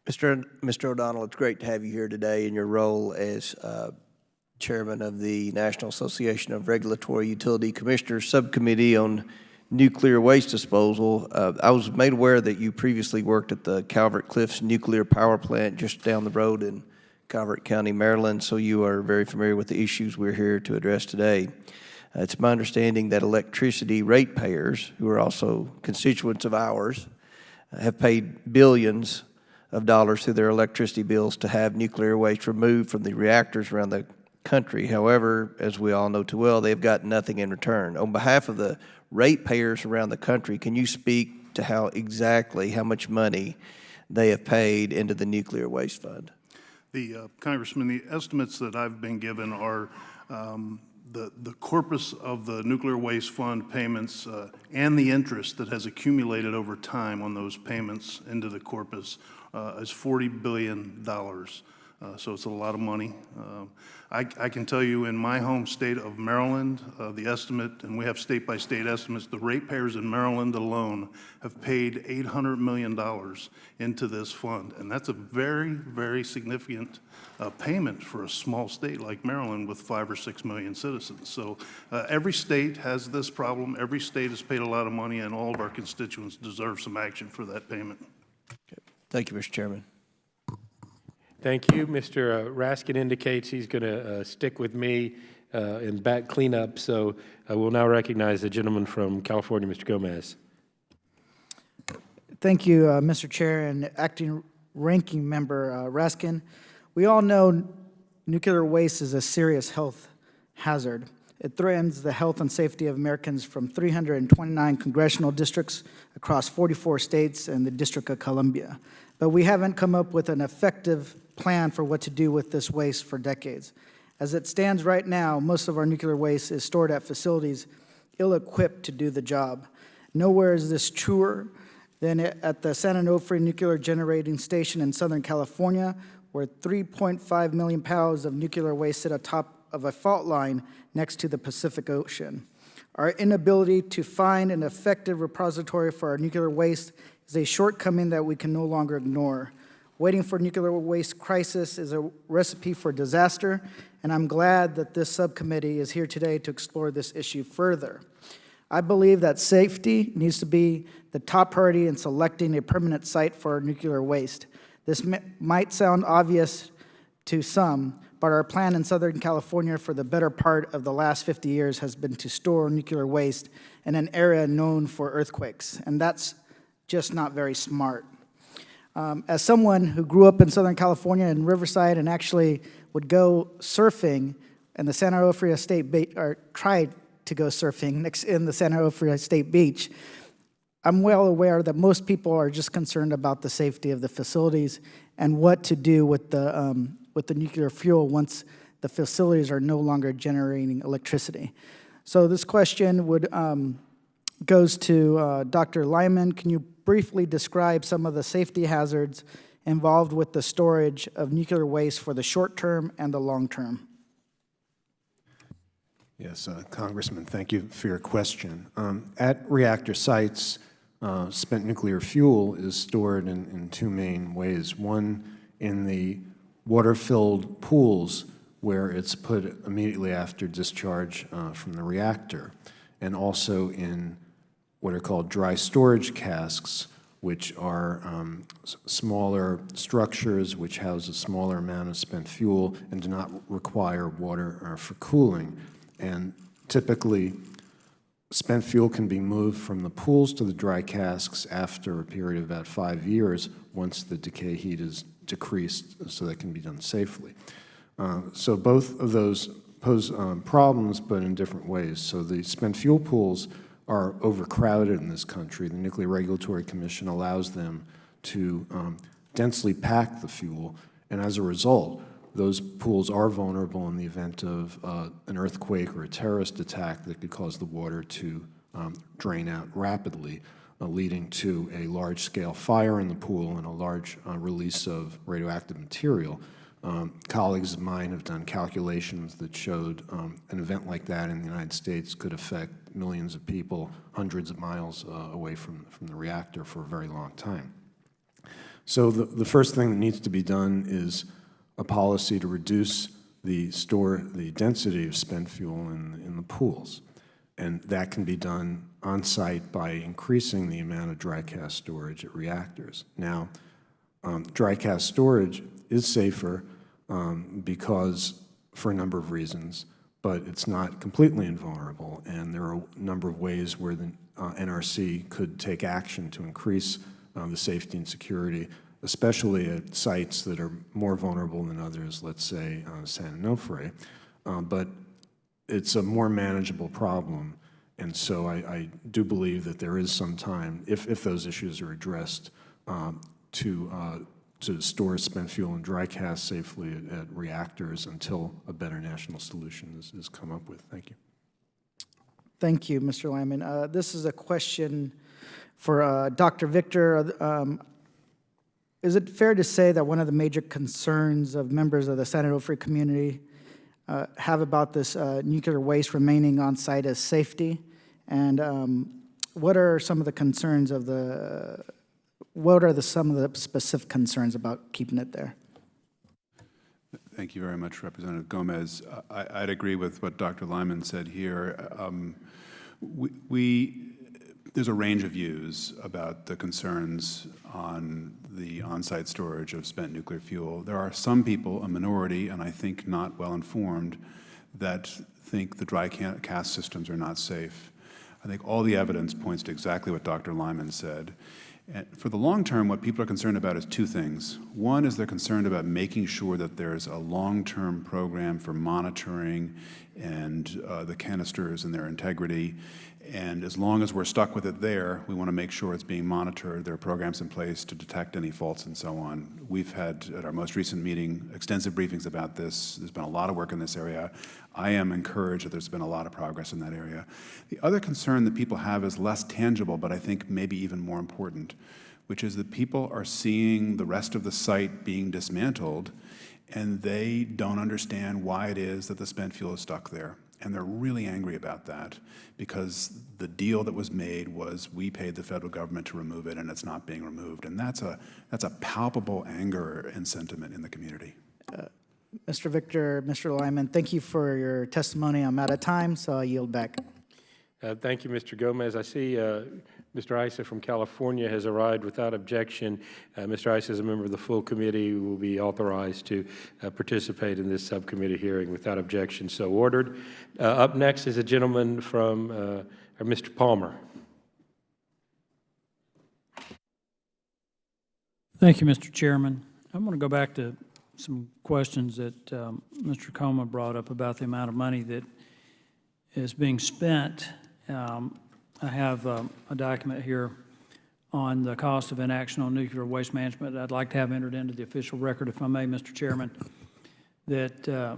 Mr. O'Donnell, it's great to have you here today in your role as chairman of the National Association of Regulatory Utility Commissioners Subcommittee on Nuclear Waste Disposal. I was made aware that you previously worked at the Calvert Cliffs Nuclear Power Plant just down the road in Calvert County, Maryland, so you are very familiar with the issues we're here to address today. It's my understanding that electricity ratepayers, who are also constituents of ours, have paid billions of dollars through their electricity bills to have nuclear waste removed from the reactors around the country. However, as we all know too well, they've got nothing in return. On behalf of the ratepayers around the country, can you speak to how much money they have paid into the Nuclear Waste Fund? Congressman, the estimates that I've been given are the corpus of the Nuclear Waste Fund payments and the interest that has accumulated over time on those payments into the corpus is $40 billion. So it's a lot of money. I can tell you in my home state of Maryland, the estimate, and we have state-by-state estimates, the ratepayers in Maryland alone have paid $800 million into this fund. And that's a very, very significant payment for a small state like Maryland with 5 or 6 million citizens. So every state has this problem. Every state has paid a lot of money, and all of our constituents deserve some action for that payment. Okay. Thank you, Mr. Chairman. Thank you. Mr. Raskin indicates he's going to stick with me in back cleanup, so I will now recognize the gentleman from California, Mr. Gomez. Thank you, Mr. Chair and Acting Ranking Member Raskin. We all know nuclear waste is a serious health hazard. It threatens the health and safety of Americans from 329 congressional districts across 44 states and the District of Columbia. But we haven't come up with an effective plan for what to do with this waste for decades. As it stands right now, most of our nuclear waste is stored at facilities ill-equipped to do the job. Nowhere is this truer than at the San Onofre Nuclear Generating Station in Southern California, where 3.5 million pounds of nuclear waste sit atop of a fault line next to the Pacific Ocean. Our inability to find an effective repository for our nuclear waste is a shortcoming that we can no longer ignore. Waiting for nuclear waste crisis is a recipe for disaster, and I'm glad that this subcommittee is here today to explore this issue further. I believe that safety needs to be the top priority in selecting a permanent site for nuclear waste. This might sound obvious to some, but our plan in Southern California for the better part of the last 50 years has been to store nuclear waste in an area known for earthquakes, and that's just not very smart. As someone who grew up in Southern California in Riverside and actually would go surfing in the San Onofre State Beach, or tried to go surfing in the San Onofre State Beach, I'm well aware that most people are just concerned about the safety of the facilities and what to do with the nuclear fuel once the facilities are no longer generating electricity. So this question goes to Dr. Lyman. Can you briefly describe some of the safety hazards involved with the storage of nuclear waste for the short term and the long term? Yes, Congressman, thank you for your question. At reactor sites, spent nuclear fuel is stored in two main ways. One, in the water-filled pools where it's put immediately after discharge from the reactor, and also in what are called dry storage casks, which are smaller structures which house a smaller amount of spent fuel and do not require water for cooling. And typically, spent fuel can be moved from the pools to the dry casks after a period of about 5 years once the decay heat is decreased, so that can be done safely. So both of those pose problems, but in different ways. So the spent fuel pools are overcrowded in this country. The Nuclear Regulatory Commission allows them to densely pack the fuel, and as a result, those pools are vulnerable in the event of an earthquake or a terrorist attack that could cause the water to drain out rapidly, leading to a large-scale fire in the pool and a large release of radioactive material. Colleagues of mine have done calculations that showed an event like that in the United States could affect millions of people hundreds of miles away from the reactor for a very long time. So the first thing that needs to be done is a policy to reduce the density of spent fuel in the pools. And that can be done on-site by increasing the amount of dry cask storage at reactors. Now, dry cask storage is safer because for a number of reasons, but it's not completely invulnerable, and there are a number of ways where the NRC could take action to increase the safety and security, especially at sites that are more vulnerable than others, let's say San Onofre. But it's a more manageable problem, and so I do believe that there is some time, if those issues are addressed, to store spent fuel and dry cask safely at reactors until a better national solution is come up with. Thank you. Thank you, Mr. Lyman. This is a question for Dr. Victor. Is it fair to say that one of the major concerns of members of the San Onofre community have about this nuclear waste remaining on site is safety? And what are some of the concerns of some of the specific concerns about keeping it there? Thank you very much, Representative Gomez. I'd agree with what Dr. Lyman said here. There's a range of views about the concerns on the on-site storage of spent nuclear fuel. There are some people, a minority, and I think not well informed, that think the dry cask systems are not safe. I think all the evidence points to exactly what Dr. Lyman said. And for the long term, what people are concerned about is two things. One is they're concerned about making sure that there's a long-term program for monitoring and the canisters and their integrity. And as long as we're stuck with it there, we want to make sure it's being monitored. There are programs in place to detect any faults and so on. We've had, at our most recent meeting, extensive briefings about this. There's been a lot of work in this area. I am encouraged that there's been a lot of progress in that area. The other concern that people have is less tangible, but I think maybe even more important, which is that people are seeing the rest of the site being dismantled, and they don't understand why it is that the spent fuel is stuck there. And they're really angry about that because the deal that was made was we paid the federal government to remove it, and it's not being removed. And that's a palpable anger and sentiment in the community. Mr. Victor, Mr. Lyman, thank you for your testimony. I'm out of time, so I yield back. Thank you, Mr. Gomez. I see Mr. Issa from California has arrived without objection. Mr. Issa, as a member of the full committee, will be authorized to participate in this subcommittee hearing without objection. So ordered. Up next is a gentleman from Mr. Palmer. Thank you, Mr. Chairman. I'm going to go back to some questions that Mr. Coma brought up about the amount of money that is being spent. I have a document here on the cost of inaction on nuclear waste management that I'd like to have entered into the official record, if I may, Mr. Chairman, that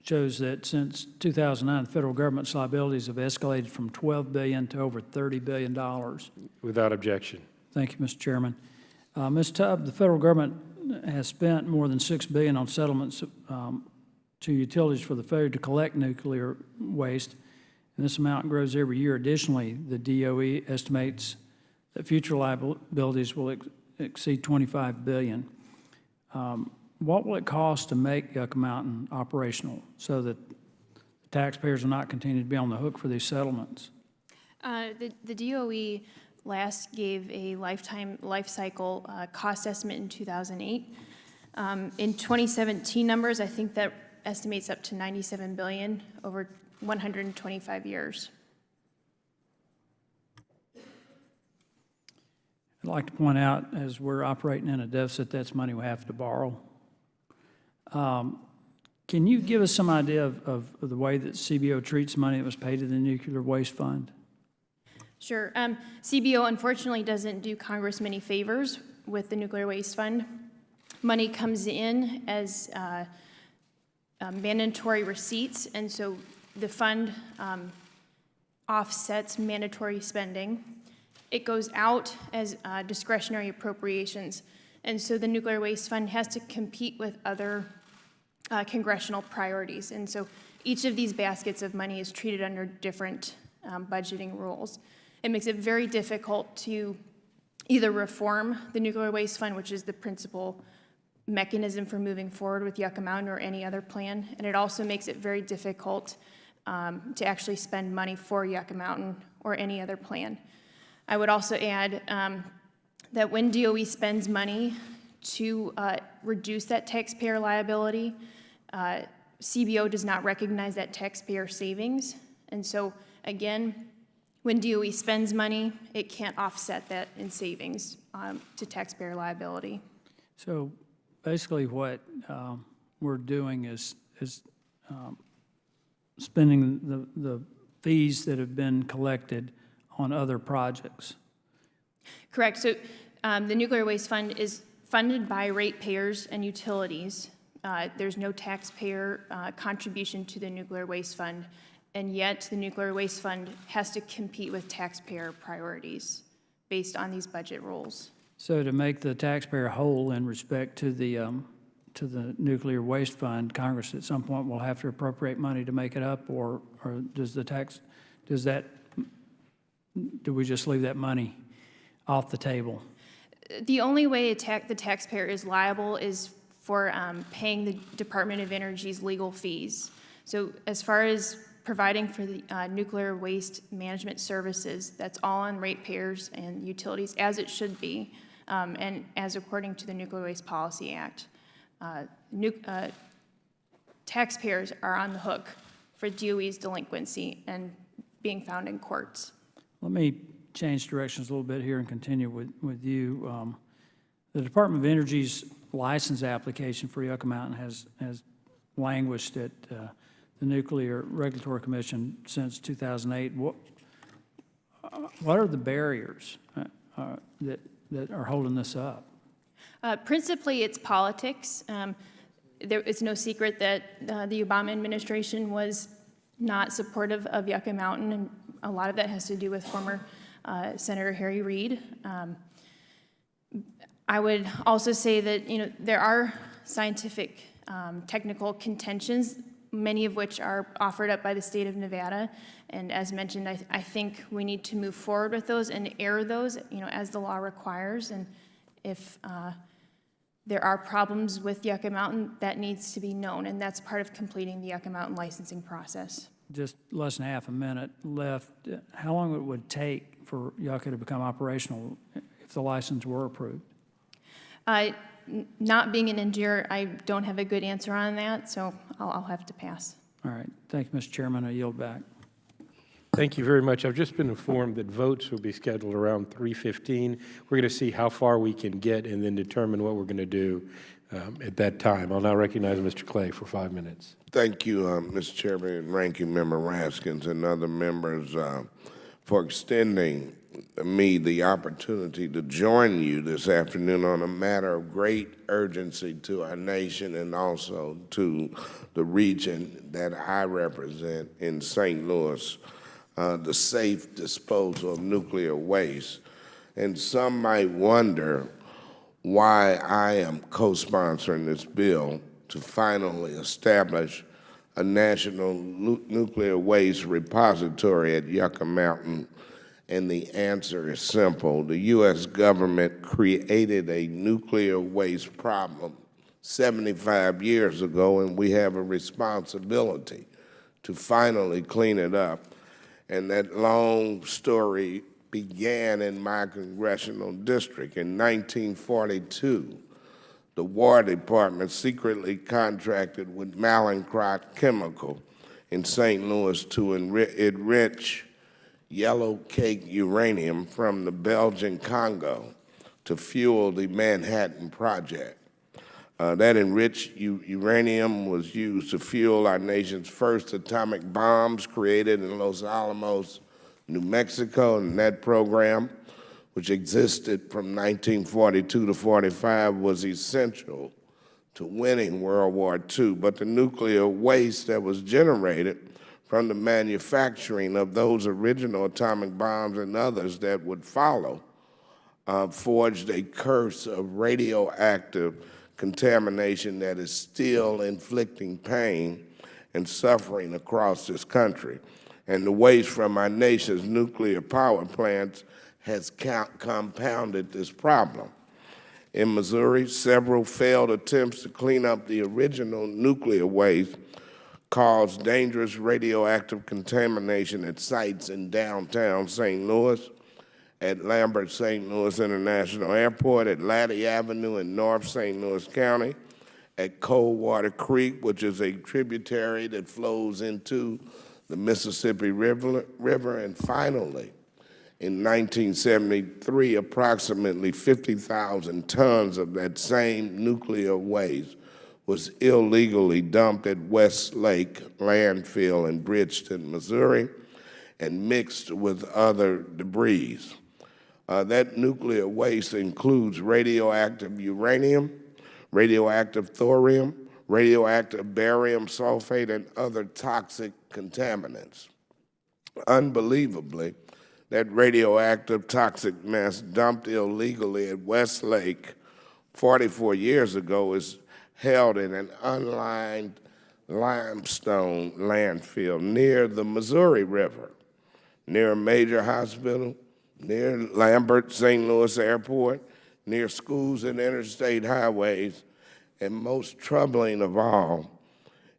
shows that since 2009, the federal government's liabilities have escalated from $12 billion to over $30 billion. Without objection. Thank you, Mr. Chairman. Ms. Tubb, the federal government has spent more than $6 billion on settlements to utilities for the failure to collect nuclear waste, and this amount grows every year. Additionally, the DOE estimates that future liabilities will exceed $25 billion. what will it cost to make Yucca Mountain operational so that taxpayers will not continue to be on the hook for these settlements? The DOE last gave a life cycle cost estimate in 2008. In 2017 numbers, I think that estimates up to $97 billion over 125 years. I'd like to point out, as we're operating in a deficit, that's money we have to borrow. Can you give us some idea of the way that CBO treats money that was paid to the Nuclear Waste Fund? Sure. CBO unfortunately doesn't do Congress many favors with the Nuclear Waste Fund. Money comes in as mandatory receipts, and so the fund offsets mandatory spending. It goes out as discretionary appropriations, and so the Nuclear Waste Fund has to compete with other congressional priorities. And so each of these baskets of money is treated under different budgeting rules. It makes it very difficult to either reform the Nuclear Waste Fund, which is the principal mechanism for moving forward with Yucca Mountain or any other plan, and it also makes it very difficult to actually spend money for Yucca Mountain or any other plan. I would also add that when DOE spends money to reduce that taxpayer liability, CBO does not recognize that taxpayer savings. And so, again, when DOE spends money, it can't offset that in savings to taxpayer liability. So basically what we're doing is spending the fees that have been collected on other projects. Correct. So the Nuclear Waste Fund is funded by ratepayers and utilities. There's no taxpayer contribution to the Nuclear Waste Fund, and yet the Nuclear Waste Fund has to compete with taxpayer priorities based on these budget rules. So to make the taxpayer whole in respect to the Nuclear Waste Fund, Congress at some point will have to appropriate money to make it up, or do we just leave that money off the table? The only way the taxpayer is liable is for paying the Department of Energy's legal fees. So as far as providing for the nuclear waste management services, that's all on ratepayers and utilities, as it should be, and as according to the Nuclear Waste Policy Act. Taxpayers are on the hook for DOE's delinquency and being found in courts. Let me change directions a little bit here and continue with you. The Department of Energy's license application for Yucca Mountain has languished at the Nuclear Regulatory Commission since 2008. What are the barriers that are holding this up? Principally, it's politics. It's no secret that the Obama administration was not supportive of Yucca Mountain, and a lot of that has to do with former Senator Harry Reid. I would also say that there are scientific, technical contentions, many of which are offered up by the state of Nevada. And as mentioned, I think we need to move forward with those and air those, as the law requires. And if there are problems with Yucca Mountain, that needs to be known, and that's part of completing the Yucca Mountain licensing process. Just less than half a minute left. How long it would take for Yucca to become operational if the license were approved? Not being an engineer, I don't have a good answer on that, so I'll have to pass. All right. Thank you, Mr. Chairman. I yield back. Thank you very much. I've just been informed that votes will be scheduled around 3:15. We're going to see how far we can get and then determine what we're going to do at that time. I'll now recognize Mr. Clay for 5 minutes. Thank you, Mr. Chairman and Ranking Member Raskins and other members for extending me the opportunity to join you this afternoon on a matter of great urgency to our nation and also to the region that I represent in St. Louis, the safe disposal of nuclear waste. And some might wonder why I am co-sponsoring this bill to finally establish a national nuclear waste repository at Yucca Mountain. And the answer is simple. The U.S. government created a nuclear waste problem 75 years ago, and we have a responsibility to finally clean it up. And that long story began in my congressional district. In 1942, the War Department secretly contracted with Mallinckrodt Chemical in St. Louis to enrich yellow cake uranium from the Belgian Congo to fuel the Manhattan Project. That enriched uranium was used to fuel our nation's first atomic bombs created in Los Alamos, New Mexico, and that program, which existed from 1942 to 45, was essential to winning World War II. But the nuclear waste that was generated from the manufacturing of those original atomic bombs and others that would follow forged a curse of radioactive contamination that is still inflicting pain and suffering across this country. And the waste from our nation's nuclear power plants has compounded this problem. In Missouri, several failed attempts to clean up the original nuclear waste caused dangerous radioactive contamination at sites in downtown St. Louis, at Lambert St. Louis International Airport, at Laddie Avenue in North St. Louis County, at Coldwater Creek, which is a tributary that flows into the Mississippi River, and finally, in 1973, approximately 50,000 tons of that same nuclear waste was illegally dumped at Westlake Landfill in Bridgeton, Missouri, and mixed with other debris. That nuclear waste includes radioactive uranium, radioactive thorium, radioactive barium sulfate, and other toxic contaminants. Unbelievably, that radioactive toxic mess dumped illegally at Westlake 44 years ago is held in an unlined limestone landfill near the Missouri River, near a major hospital, near Lambert St. Louis Airport, near schools and interstate highways, and most troubling of all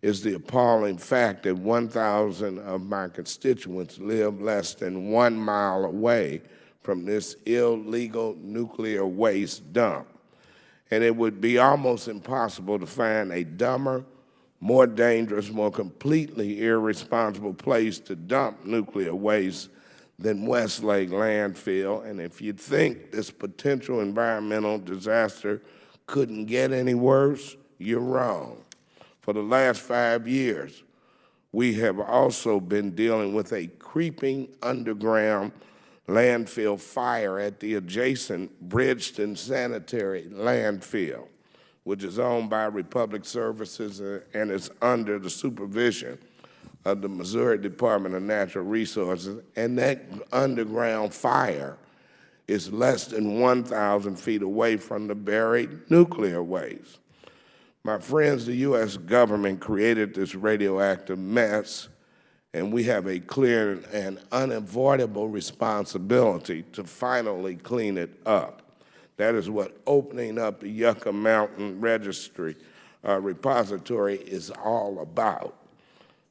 is the appalling fact that 1,000 of my constituents live less than 1 mile away from this illegal nuclear waste dump. And it would be almost impossible to find a dumber, more dangerous, more completely irresponsible place to dump nuclear waste than Westlake Landfill. And if you think this potential environmental disaster couldn't get any worse, you're wrong. For the last 5 years, we have also been dealing with a creeping underground landfill fire at the adjacent Bridgeton Sanitary Landfill, which is owned by Republic Services and is under the supervision of the Missouri Department of Natural Resources. And that underground fire is less than 1,000 feet away from the buried nuclear waste. My friends, the U.S. government created this radioactive mess, and we have a clear and unavoidable responsibility to finally clean it up. That is what opening up the Yucca Mountain Registry repository is all about.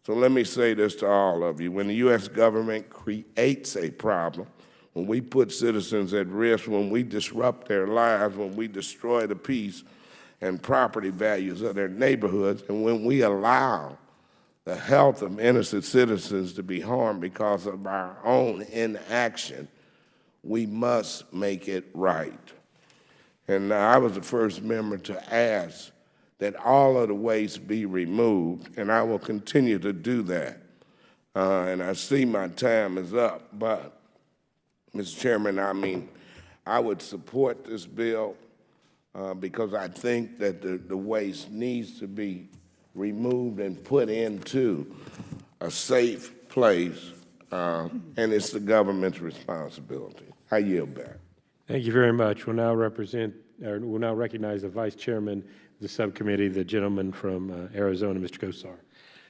So let me say this to all of you. When the U.S. government creates a problem, when we put citizens at risk, when we disrupt their lives, when we destroy the peace and property values of their neighborhoods, and when we allow the health of innocent citizens to be harmed because of our own inaction, we must make it right. And I was the first member to ask that all of the waste be removed, and I will continue to do that. And I see my time is up, but, Mr. Chairman, I would support this bill because I think that the waste needs to be removed and put into a safe place, and it's the government's responsibility. I yield back. Thank you very much. We'll now recognize the Vice Chairman of the subcommittee, the gentleman from Arizona, Mr. Gosar.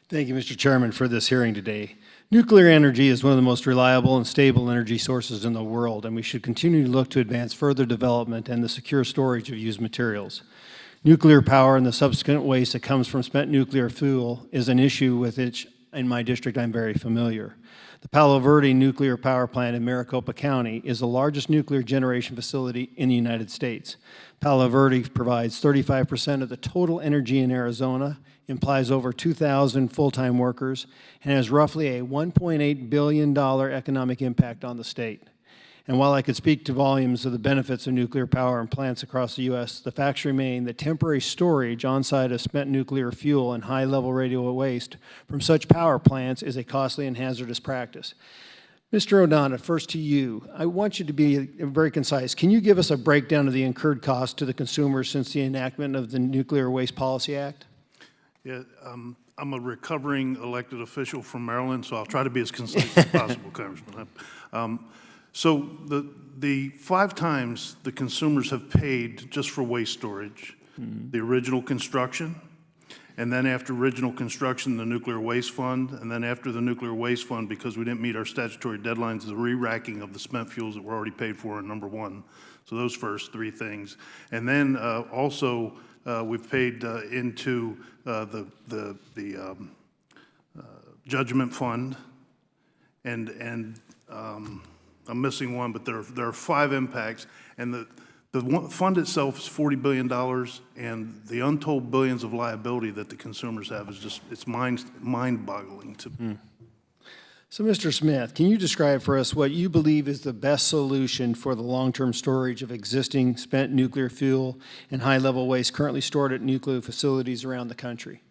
Thank you, Mr. Chairman, for this hearing today. Nuclear energy is one of the most reliable and stable energy sources in the world, and we should continue to look to advance further development and the secure storage of used materials. Nuclear power and the subsequent waste that comes from spent nuclear fuel is an issue with which, in my district, I'm very familiar. The Palo Verde Nuclear Power Plant in Maricopa County is the largest nuclear generation facility in the United States. Palo Verde provides 35% of the total energy in Arizona, employs over 2,000 full-time workers, and has roughly a $1.8 billion economic impact on the state. And while I could speak to volumes of the benefits of nuclear power in plants across the U.S., the facts remain that temporary storage on-site of spent nuclear fuel and high-level radio waste from such power plants is a costly and hazardous practice. Mr. O'Donnell, first to you. I want you to be very concise. Can you give us a breakdown of the incurred costs to the consumers since the enactment of the Nuclear Waste Policy Act? Yeah, I'm a recovering elected official from Maryland, so I'll try to be as concise as possible, Congressman. So the 5 times the consumers have paid just for waste storage, the original construction, and then after original construction, the nuclear waste fund, and then after the nuclear waste fund, because we didn't meet our statutory deadlines, the re-racking of the spent fuels that were already paid for in number 1. So those first 3 things. And then also we've paid into the judgment fund, and I'm missing one, but there are 5 impacts, and the fund itself is $40 billion, and the untold billions of liability that the consumers have is just, it's mind-boggling to me. So, Mr. Smith, can you describe for us what you believe is the best solution for the long-term storage of existing spent nuclear fuel and high-level waste currently stored at nuclear facilities around the country?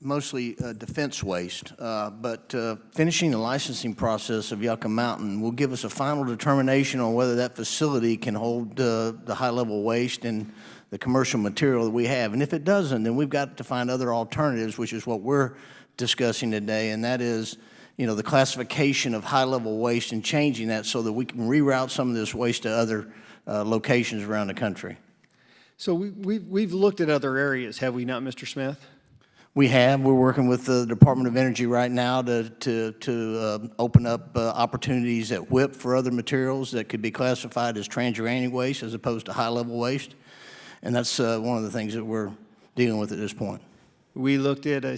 Mostly defense waste, but finishing the licensing process of Yucca Mountain will give us a final determination on whether that facility can hold the high-level waste and the commercial material that we have. And if it doesn't, then we've got to find other alternatives, which is what we're discussing today, and that is, you know, the classification of high-level waste and changing that so that we can reroute some of this waste to other locations around the country. So we've looked at other areas, have we not, Mr. Smith? We have. We're working with the Department of Energy right now to open up opportunities at WIP for other materials that could be classified as transuranic waste as opposed to high-level waste. And that's one of the things that we're dealing with at this point. We looked at a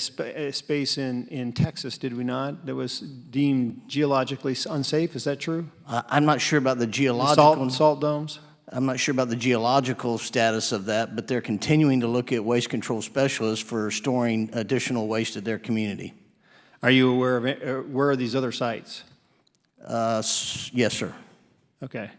space in Texas, did we not, that was deemed geologically unsafe. Is that true? I'm not sure about the geological... Salt domes? I'm not sure about the geological status of that, but they're continuing to look at waste control specialists for storing additional waste at their community. Are you aware of where are these other sites? Yes, sir. Okay.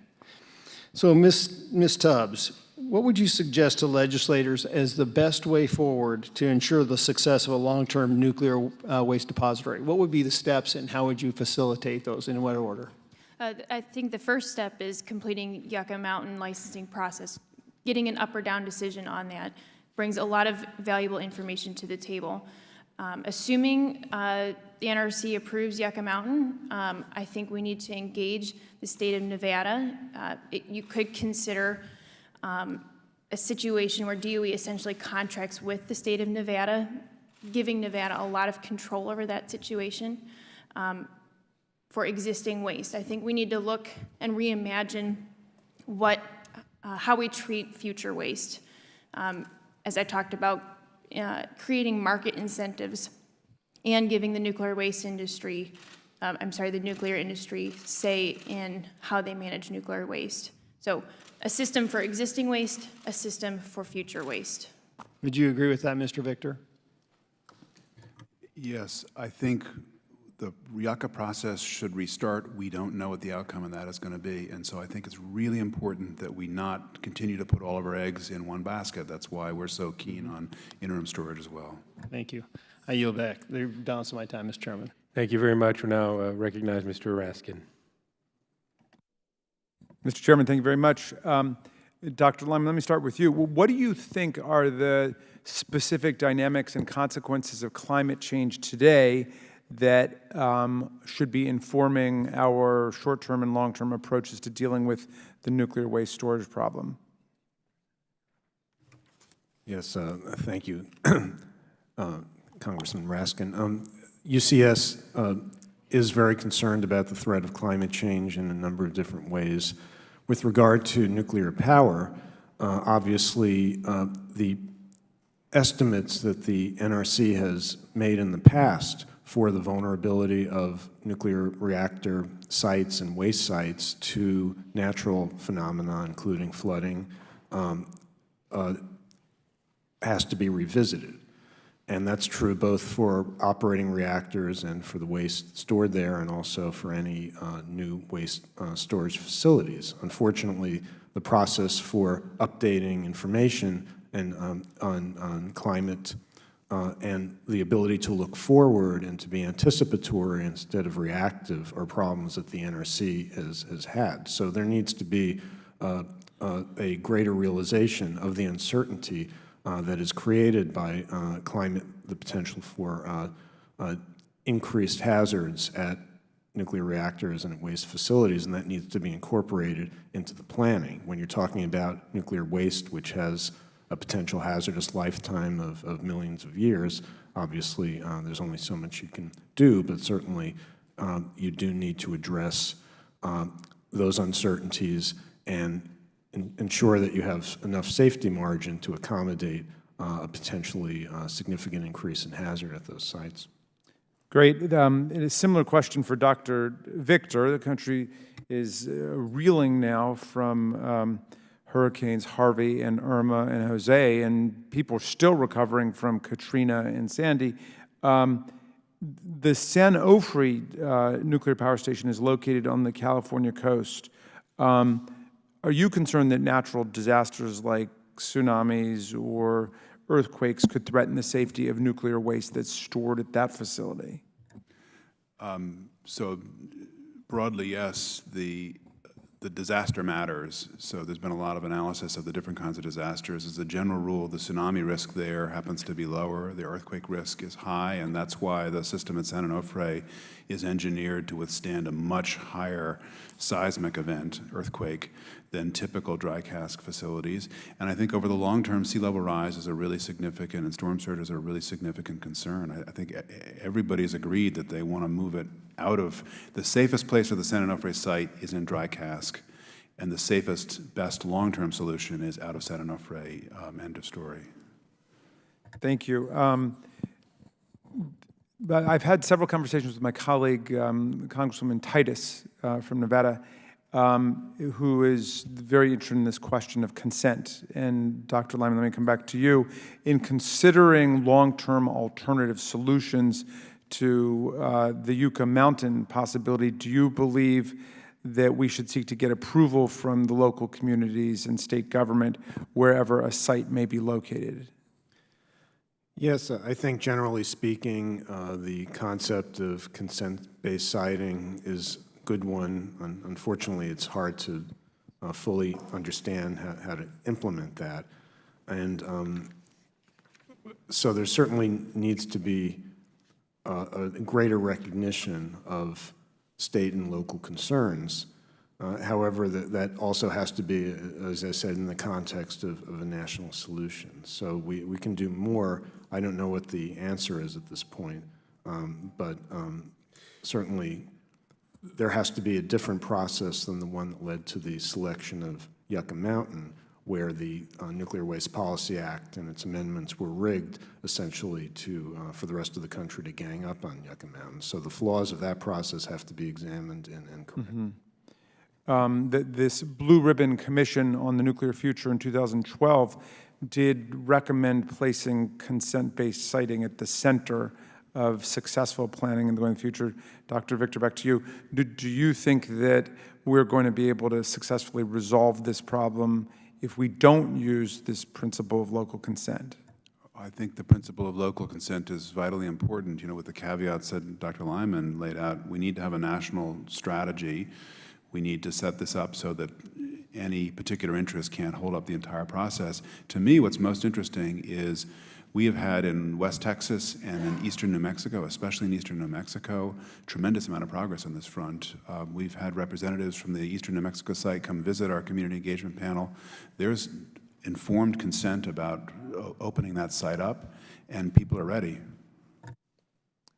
So, Ms. Tubbs, what would you suggest to legislators as the best way forward to ensure the success of a long-term nuclear waste depository? What would be the steps, and how would you facilitate those, in what order? I think the first step is completing Yucca Mountain licensing process. Getting an up or down decision on that brings a lot of valuable information to the table. Assuming the NRC approves Yucca Mountain, I think we need to engage the state of Nevada. You could consider a situation where DOE essentially contracts with the state of Nevada, giving Nevada a lot of control over that situation. For existing waste, I think we need to look and reimagine how we treat future waste. As I talked about, creating market incentives and giving the nuclear waste industry, the nuclear industry, say in how they manage nuclear waste. So a system for existing waste, a system for future waste. Would you agree with that, Mr. Victor? Yes, I think the Yucca process should restart. We don't know what the outcome of that is going to be, and so I think it's really important that we not continue to put all of our eggs in one basket. That's why we're so keen on interim storage as well. Thank you. I yield back. They're down to my time, Mr. Chairman. Thank you very much. We now recognize Mr. Raskin. Mr. Chairman, thank you very much. Dr. Lyman, let me start with you. What do you think are the specific dynamics and consequences of climate change today that should be informing our short-term and long-term approaches to dealing with the nuclear waste storage problem? Yes, thank you, Congressman Raskin. UCS is very concerned about the threat of climate change in a number of different ways. With regard to nuclear power, Obviously, the estimates that the NRC has made in the past for the vulnerability of nuclear reactor sites and waste sites to natural phenomena, including flooding, has to be revisited. And that's true both for operating reactors and for the waste stored there, and also for any new waste storage facilities. Unfortunately, the process for updating information and on climate and the ability to look forward and to be anticipatory instead of reactive are problems that the NRC has had. So there needs to be a greater realization of the uncertainty that is created by climate, the potential for increased hazards at nuclear reactors and at waste facilities, and that needs to be incorporated into the planning. When you're talking about nuclear waste, which has a potential hazardous lifetime of millions of years, obviously there's only so much you can do, but certainly you do need to address those uncertainties and ensure that you have enough safety margin to accommodate a potentially significant increase in hazard at those sites. Great. A similar question for Dr. Victor. The country is reeling now from Hurricanes Harvey and Irma and Jose, and people are still recovering from Katrina and Sandy. The San Onofre nuclear power station is located on the California coast. Are you concerned that natural disasters like tsunamis or earthquakes could threaten the safety of nuclear waste that's stored at that facility? So broadly, yes, the disaster matters. So there's been a lot of analysis of the different kinds of disasters. As a general rule, the tsunami risk there happens to be lower. The earthquake risk is high, and that's why the system at San Onofre is engineered to withstand a much higher seismic event, earthquake, than typical dry cask facilities. And I think over the long term, sea level rise is a really significant, and storm surges are a really significant concern. I think everybody's agreed that they want to move it out of, the safest place for the San Onofre site is in dry cask, and the safest, best long-term solution is out of San Onofre, end of story. Thank you. But I've had several conversations with my colleague, Congresswoman Titus from Nevada, who is very interested in this question of consent. And Dr. Lyman, let me come back to you. In considering long-term alternative solutions to the Yucca Mountain possibility, do you believe that we should seek to get approval from the local communities and state government wherever a site may be located? Yes, I think generally speaking, the concept of consent-based siting is a good one. Unfortunately, it's hard to fully understand how to implement that. And so there certainly needs to be a greater recognition of state and local concerns. However, that also has to be, as I said, in the context of a national solution. So we can do more. I don't know what the answer is at this point, but certainly there has to be a different process than the one that led to the selection of Yucca Mountain, where the Nuclear Waste Policy Act and its amendments were rigged essentially for the rest of the country to gang up on Yucca Mountain. So the flaws of that process have to be examined and corrected. This Blue Ribbon Commission on the Nuclear Future in 2012 did recommend placing consent-based siting at the center of successful planning in the future. Dr. Victor, back to you. Do you think that we're going to be able to successfully resolve this problem if we don't use this principle of local consent? I think the principle of local consent is vitally important. You know, with the caveats that Dr. Lyman laid out, we need to have a national strategy. We need to set this up so that any particular interest can't hold up the entire process. To me, what's most interesting is we have had in West Texas and in eastern New Mexico, especially in eastern New Mexico, tremendous amount of progress on this front. We've had representatives from the eastern New Mexico site come visit our community engagement panel. There's informed consent about opening that site up, and people are ready.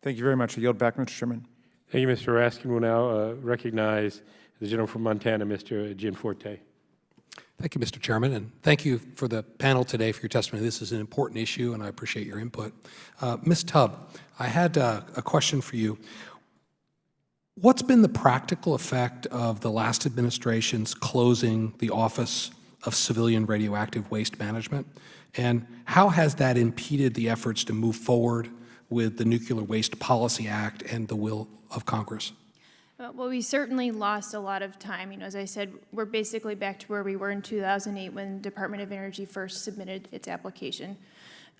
Thank you very much. I yield back, Mr. Chairman. Thank you, Mr. Raskin. We'll now recognize the gentleman from Montana, Mr. Gianforte. Thank you, Mr. Chairman, and thank you for the panel today for your testimony. This is an important issue, and I appreciate your input. Ms. Tubb, I had a question for you. What's been the practical effect of the last administration's closing the Office of Civilian Radioactive Waste Management, and how has that impeded the efforts to move forward with the Nuclear Waste Policy Act and the will of Congress? Well, we certainly lost a lot of time. As I said, we're basically back to where we were in 2008 when Department of Energy first submitted its application.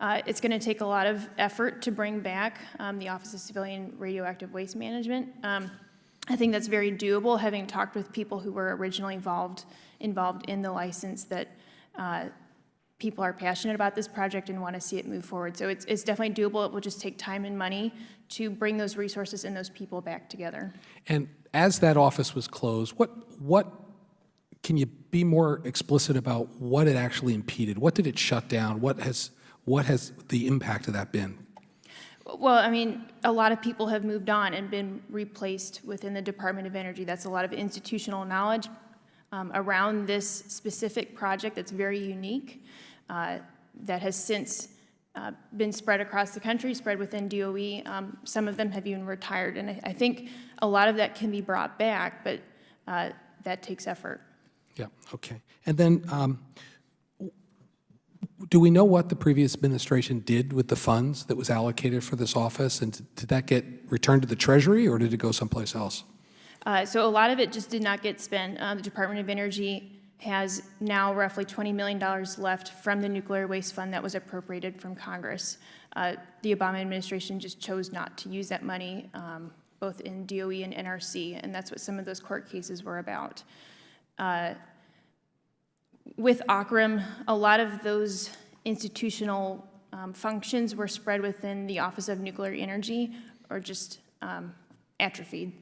It's going to take a lot of effort to bring back the Office of Civilian Radioactive Waste Management. I think that's very doable, having talked with people who were originally involved in the license, that people are passionate about this project and want to see it move forward. So it's definitely doable. It will just take time and money to bring those resources and those people back together. And as that office was closed, what can you be more explicit about what it actually impeded? What did it shut down? What has the impact of that been? Well, a lot of people have moved on and been replaced within the Department of Energy. That's a lot of institutional knowledge around this specific project that's very unique, that has since been spread across the country, spread within DOE. Some of them have even retired, and I think a lot of that can be brought back, but that takes effort. Yeah, okay. And then do we know what the previous administration did with the funds that was allocated for this office? And did that get returned to the Treasury, or did it go someplace else? So a lot of it just did not get spent. The Department of Energy has now roughly $20 million left from the Nuclear Waste Fund that was appropriated from Congress. The Obama administration just chose not to use that money, both in DOE and NRC, and that's what some of those court cases were about. With OCRM, a lot of those institutional functions were spread within the Office of Nuclear Energy, or just atrophied.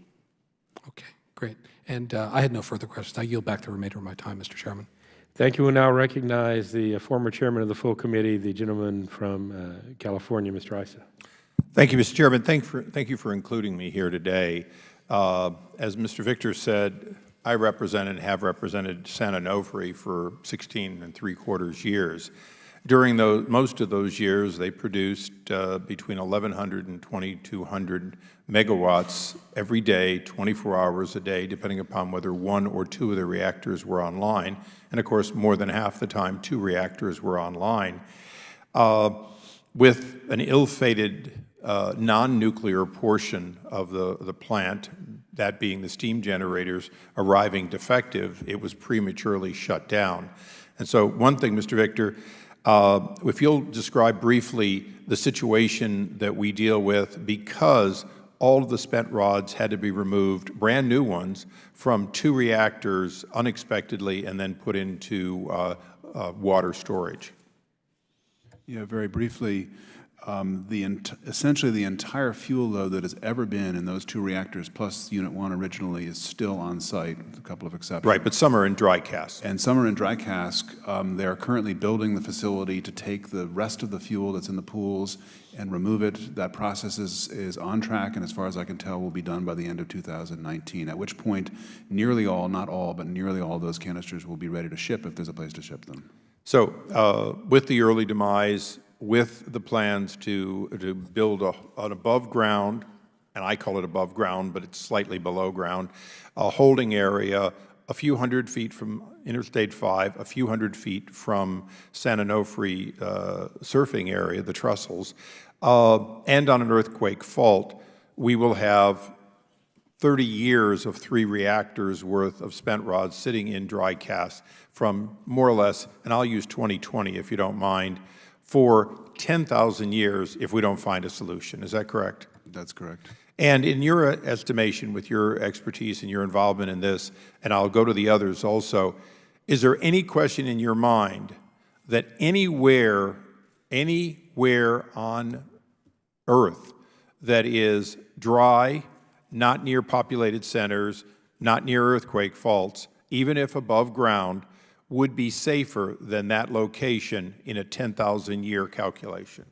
Okay, great. And I had no further questions. I yield back the remainder of my time, Mr. Chairman. Thank you. We'll now recognize the former chairman of the full committee, the gentleman from California, Mr. Issa. Thank you, Mr. Chairman. Thank you for including me here today. As Mr. Victor said, I represent and have represented San Onofre for 16 3/4 years. During most of those years, they produced between 1,100 and 2,200 megawatts every day, 24 hours a day, depending upon whether one or two of the reactors were online. And of course, more than half the time, 2 reactors were online. With an ill-fated non-nuclear portion of the plant, that being the steam generators, arriving defective, it was prematurely shut down. And so one thing, Mr. Victor, if you'll describe briefly the situation that we deal with, because all of the spent rods had to be removed, brand new ones, from 2 reactors unexpectedly and then put into water storage. Yeah, very briefly, essentially the entire fuel load that has ever been in those 2 reactors, plus Unit 1 originally, is still on site, with a couple of exceptions. Right, but some are in dry cask. And some are in dry cask. They are currently building the facility to take the rest of the fuel that's in the pools and remove it. That process is on track, and as far as I can tell, will be done by the end of 2019, at which point nearly all, not all, but nearly all those canisters will be ready to ship if there's a place to ship them. So with the early demise, with the plans to build an above ground, and I call it above ground, but it's slightly below ground, a holding area a few hundred feet from Interstate 5, a few hundred feet from San Onofre surfing area, the Trussels, and on an earthquake fault, we will have 30 years of 3 reactors worth of spent rods sitting in dry cask from more or less, and I'll use 2020 if you don't mind, for 10,000 years if we don't find a solution. Is that correct? That's correct. And in your estimation, with your expertise and your involvement in this, and I'll go to the others also, is there any question in your mind that anywhere on Earth that is dry, not near populated centers, not near earthquake faults, even if above ground, would be safer than that location in a 10,000-year calculation?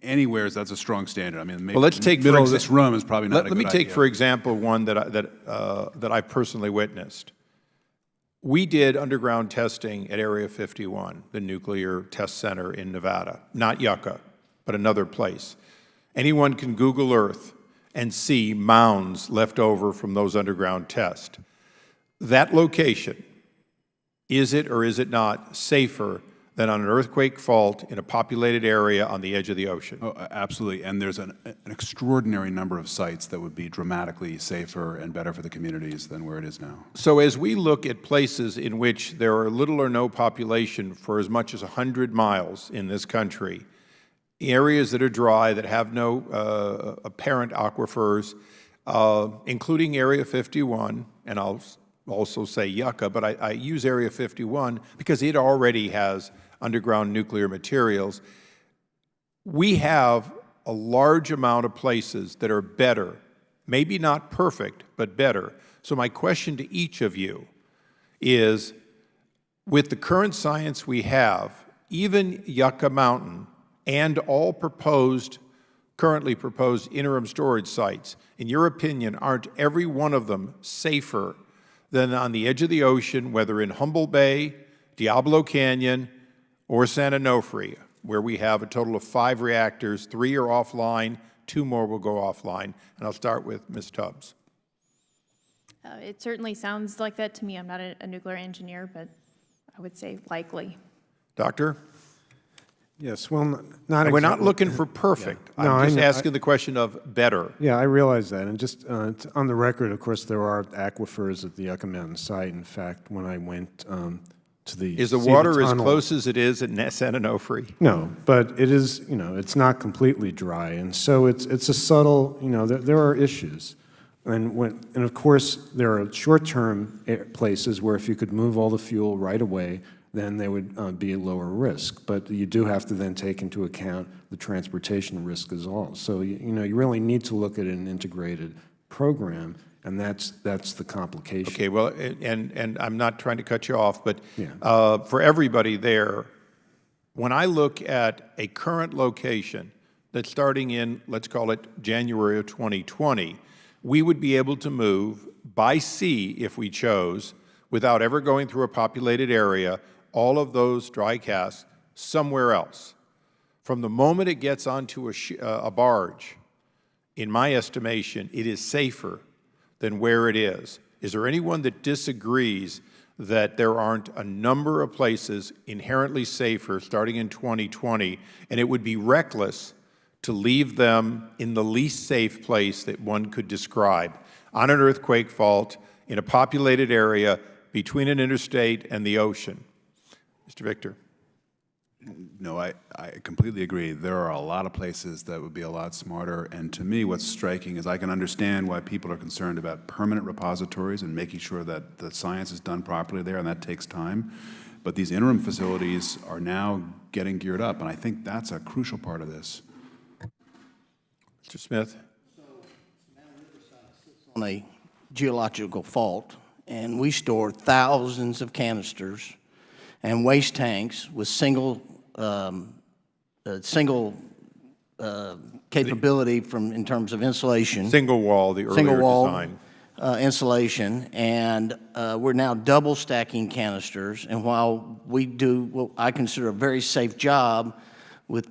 Anywhere, that's a strong standard. I mean, maybe well, let's take middle of this room is probably not a good idea. Let me take, for example, one that I personally witnessed. We did underground testing at Area 51, the nuclear test center in Nevada, not Yucca, but another place. Anyone can Google Earth and see mounds left over from those underground tests. That location, is it or is it not safer than on an earthquake fault in a populated area on the edge of the ocean? Oh, absolutely, and there's an extraordinary number of sites that would be dramatically safer and better for the communities than where it is now. So as we look at places in which there are little or no population for as much as 100 miles in this country, areas that are dry, that have no apparent aquifers, including Area 51, and I'll also say Yucca, but I use Area 51 because it already has underground nuclear materials. We have a large amount of places that are better, maybe not perfect, but better. So my question to each of you is, with the current science we have, even Yucca Mountain and all currently proposed interim storage sites, in your opinion, aren't every one of them safer than on the edge of the ocean, whether in Humboldt Bay, Diablo Canyon, or San Onofre, where we have a total of 5 reactors, 3 are offline, 2 more will go offline? And I'll start with Ms. Tubbs. It certainly sounds like that to me. I'm not a nuclear engineer, but I would say likely. Doctor? Yes, well, not We're not exactly. looking for perfect. No, I'm just I know. asking the question of better. Yeah, I realize that. And just on the record, of course, there are aquifers at the Yucca Mountain site. In fact, when I went to the Is the see water as tunnel- close as it is at San Onofre? No, but it is, it's not completely dry. And so it's a subtle, there are issues. And of course, there are short-term places where if you could move all the fuel right away, then there would be a lower risk. But you do have to then take into account the transportation risk as well. So, you really need to look at an integrated program, and that's the complication. Okay, well, and I'm not trying to cut you off, but Yeah. for everybody there, when I look at a current location that's starting in, let's call it January of 2020, we would be able to move by sea, if we chose, without ever going through a populated area, all of those dry casts somewhere else. From the moment it gets onto a barge, in my estimation, it is safer than where it is. Is there anyone that disagrees that there aren't a number of places inherently safer starting in 2020, and it would be reckless to leave them in the least safe place that one could describe, on an earthquake fault, in a populated area, between an interstate and the ocean? Mr. Victor. No, I completely agree. There are a lot of places that would be a lot smarter, and to me what's striking is I can understand why people are concerned about permanent repositories and making sure that the science is done properly there, and that takes time. But these interim facilities are now getting geared up, and I think that's a crucial part of this. Mr. Smith. On a geological fault, and we store thousands of canisters and waste tanks with single capability in terms of insulation. Single wall, the earlier design. Insulation, and we're now double stacking canisters. And while we do what I consider a very safe job, as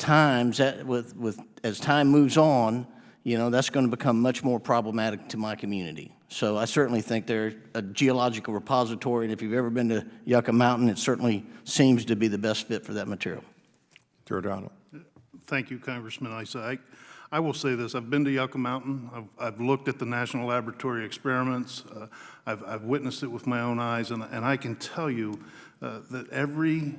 time moves on, that's going to become much more problematic to my community. So I certainly think they're a geological repository, and if you've ever been to Yucca Mountain, it certainly seems to be the best fit for that material. Mr. O'Donnell. Thank you, Congressman Issa. I will say this. I've been to Yucca Mountain. I've looked at the National Laboratory experiments. I've witnessed it with my own eyes, and I can tell you that every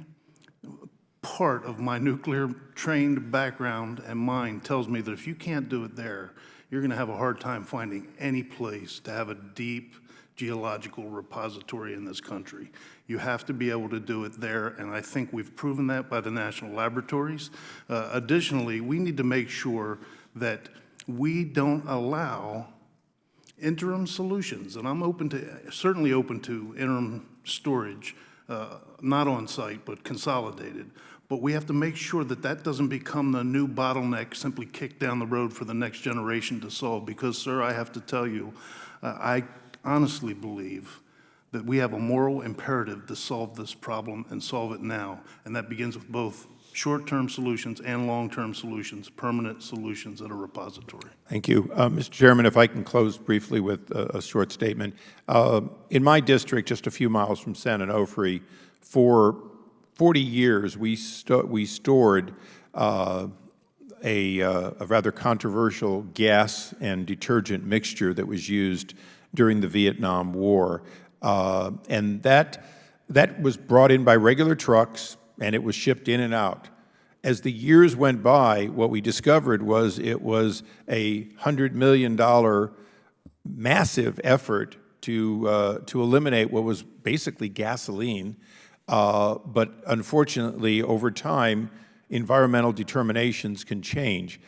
part of my nuclear-trained background and mind tells me that if you can't do it there, you're going to have a hard time finding any place to have a deep geological repository in this country. You have to be able to do it there, and I think we've proven that by the national laboratories. Additionally, we need to make sure that we don't allow interim solutions, and I'm certainly open to interim storage, not on site, but consolidated. But we have to make sure that that doesn't become the new bottleneck simply kicked down the road for the next generation to solve. Because, sir, I have to tell you, I honestly believe that we have a moral imperative to solve this problem and solve it now. And that begins with both short-term solutions and long-term solutions, permanent solutions at a repository. Thank you. Mr. Chairman, if I can close briefly with a short statement. In my district, just a few miles from San Onofre, for 40 years, we stored a rather controversial gas and detergent mixture that was used during the Vietnam War. And that was brought in by regular trucks, and it was shipped in and out. As the years went by, what we discovered was it was a $100 million massive effort to eliminate what was basically gasoline. But unfortunately, over time, environmental determinations can change.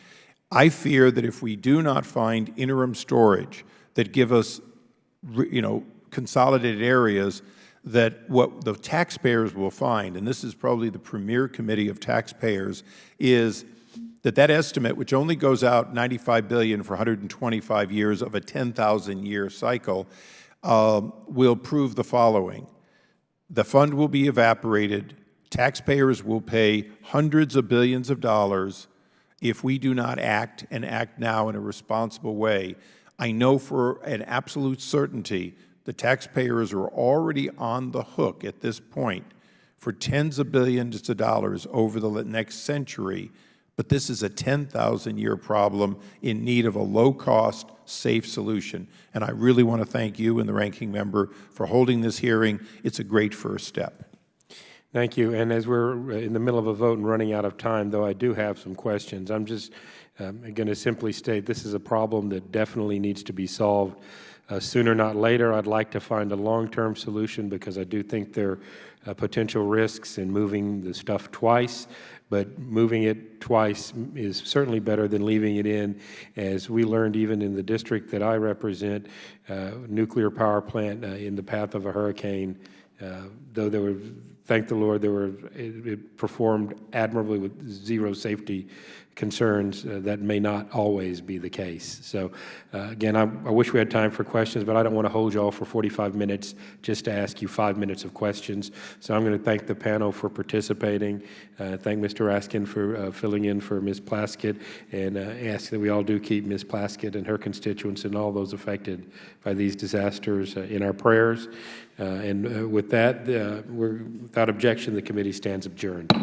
I fear that if we do not find interim storage that give us, consolidated areas, that what the taxpayers will find, and this is probably the premier committee of taxpayers, is that that estimate, which only goes out $95 billion for 125 years of a 10,000-year cycle, will prove the following. The fund will be evaporated. Taxpayers will pay hundreds of billions of dollars if we do not act, and act now in a responsible way. I know for an absolute certainty the taxpayers are already on the hook at this point for tens of billions of dollars over the next century, but this is a 10,000-year problem in need of a low-cost, safe solution. And I really want to thank you and the ranking member for holding this hearing. It's a great first step. Thank you. And as we're in the middle of a vote and running out of time, though I do have some questions, I'm just going to simply state this is a problem that definitely needs to be solved sooner, not later. I'd like to find a long-term solution because I do think there are potential risks in moving the stuff twice, but moving it twice is certainly better than leaving it in. As we learned even in the district that I represent, nuclear power plant in the path of a hurricane, though there were, thank the Lord, it performed admirably with zero safety concerns. That may not always be the case. So again, I wish we had time for questions, but I don't want to hold you all for 45 minutes just to ask you 5 minutes of questions. So I'm going to thank the panel for participating, thank Mr. Raskin for filling in for Ms. Plaskett, and ask that we all do keep Ms. Plaskett and her constituents and all those affected by these disasters in our prayers. And with that, without objection, the committee stands adjourned.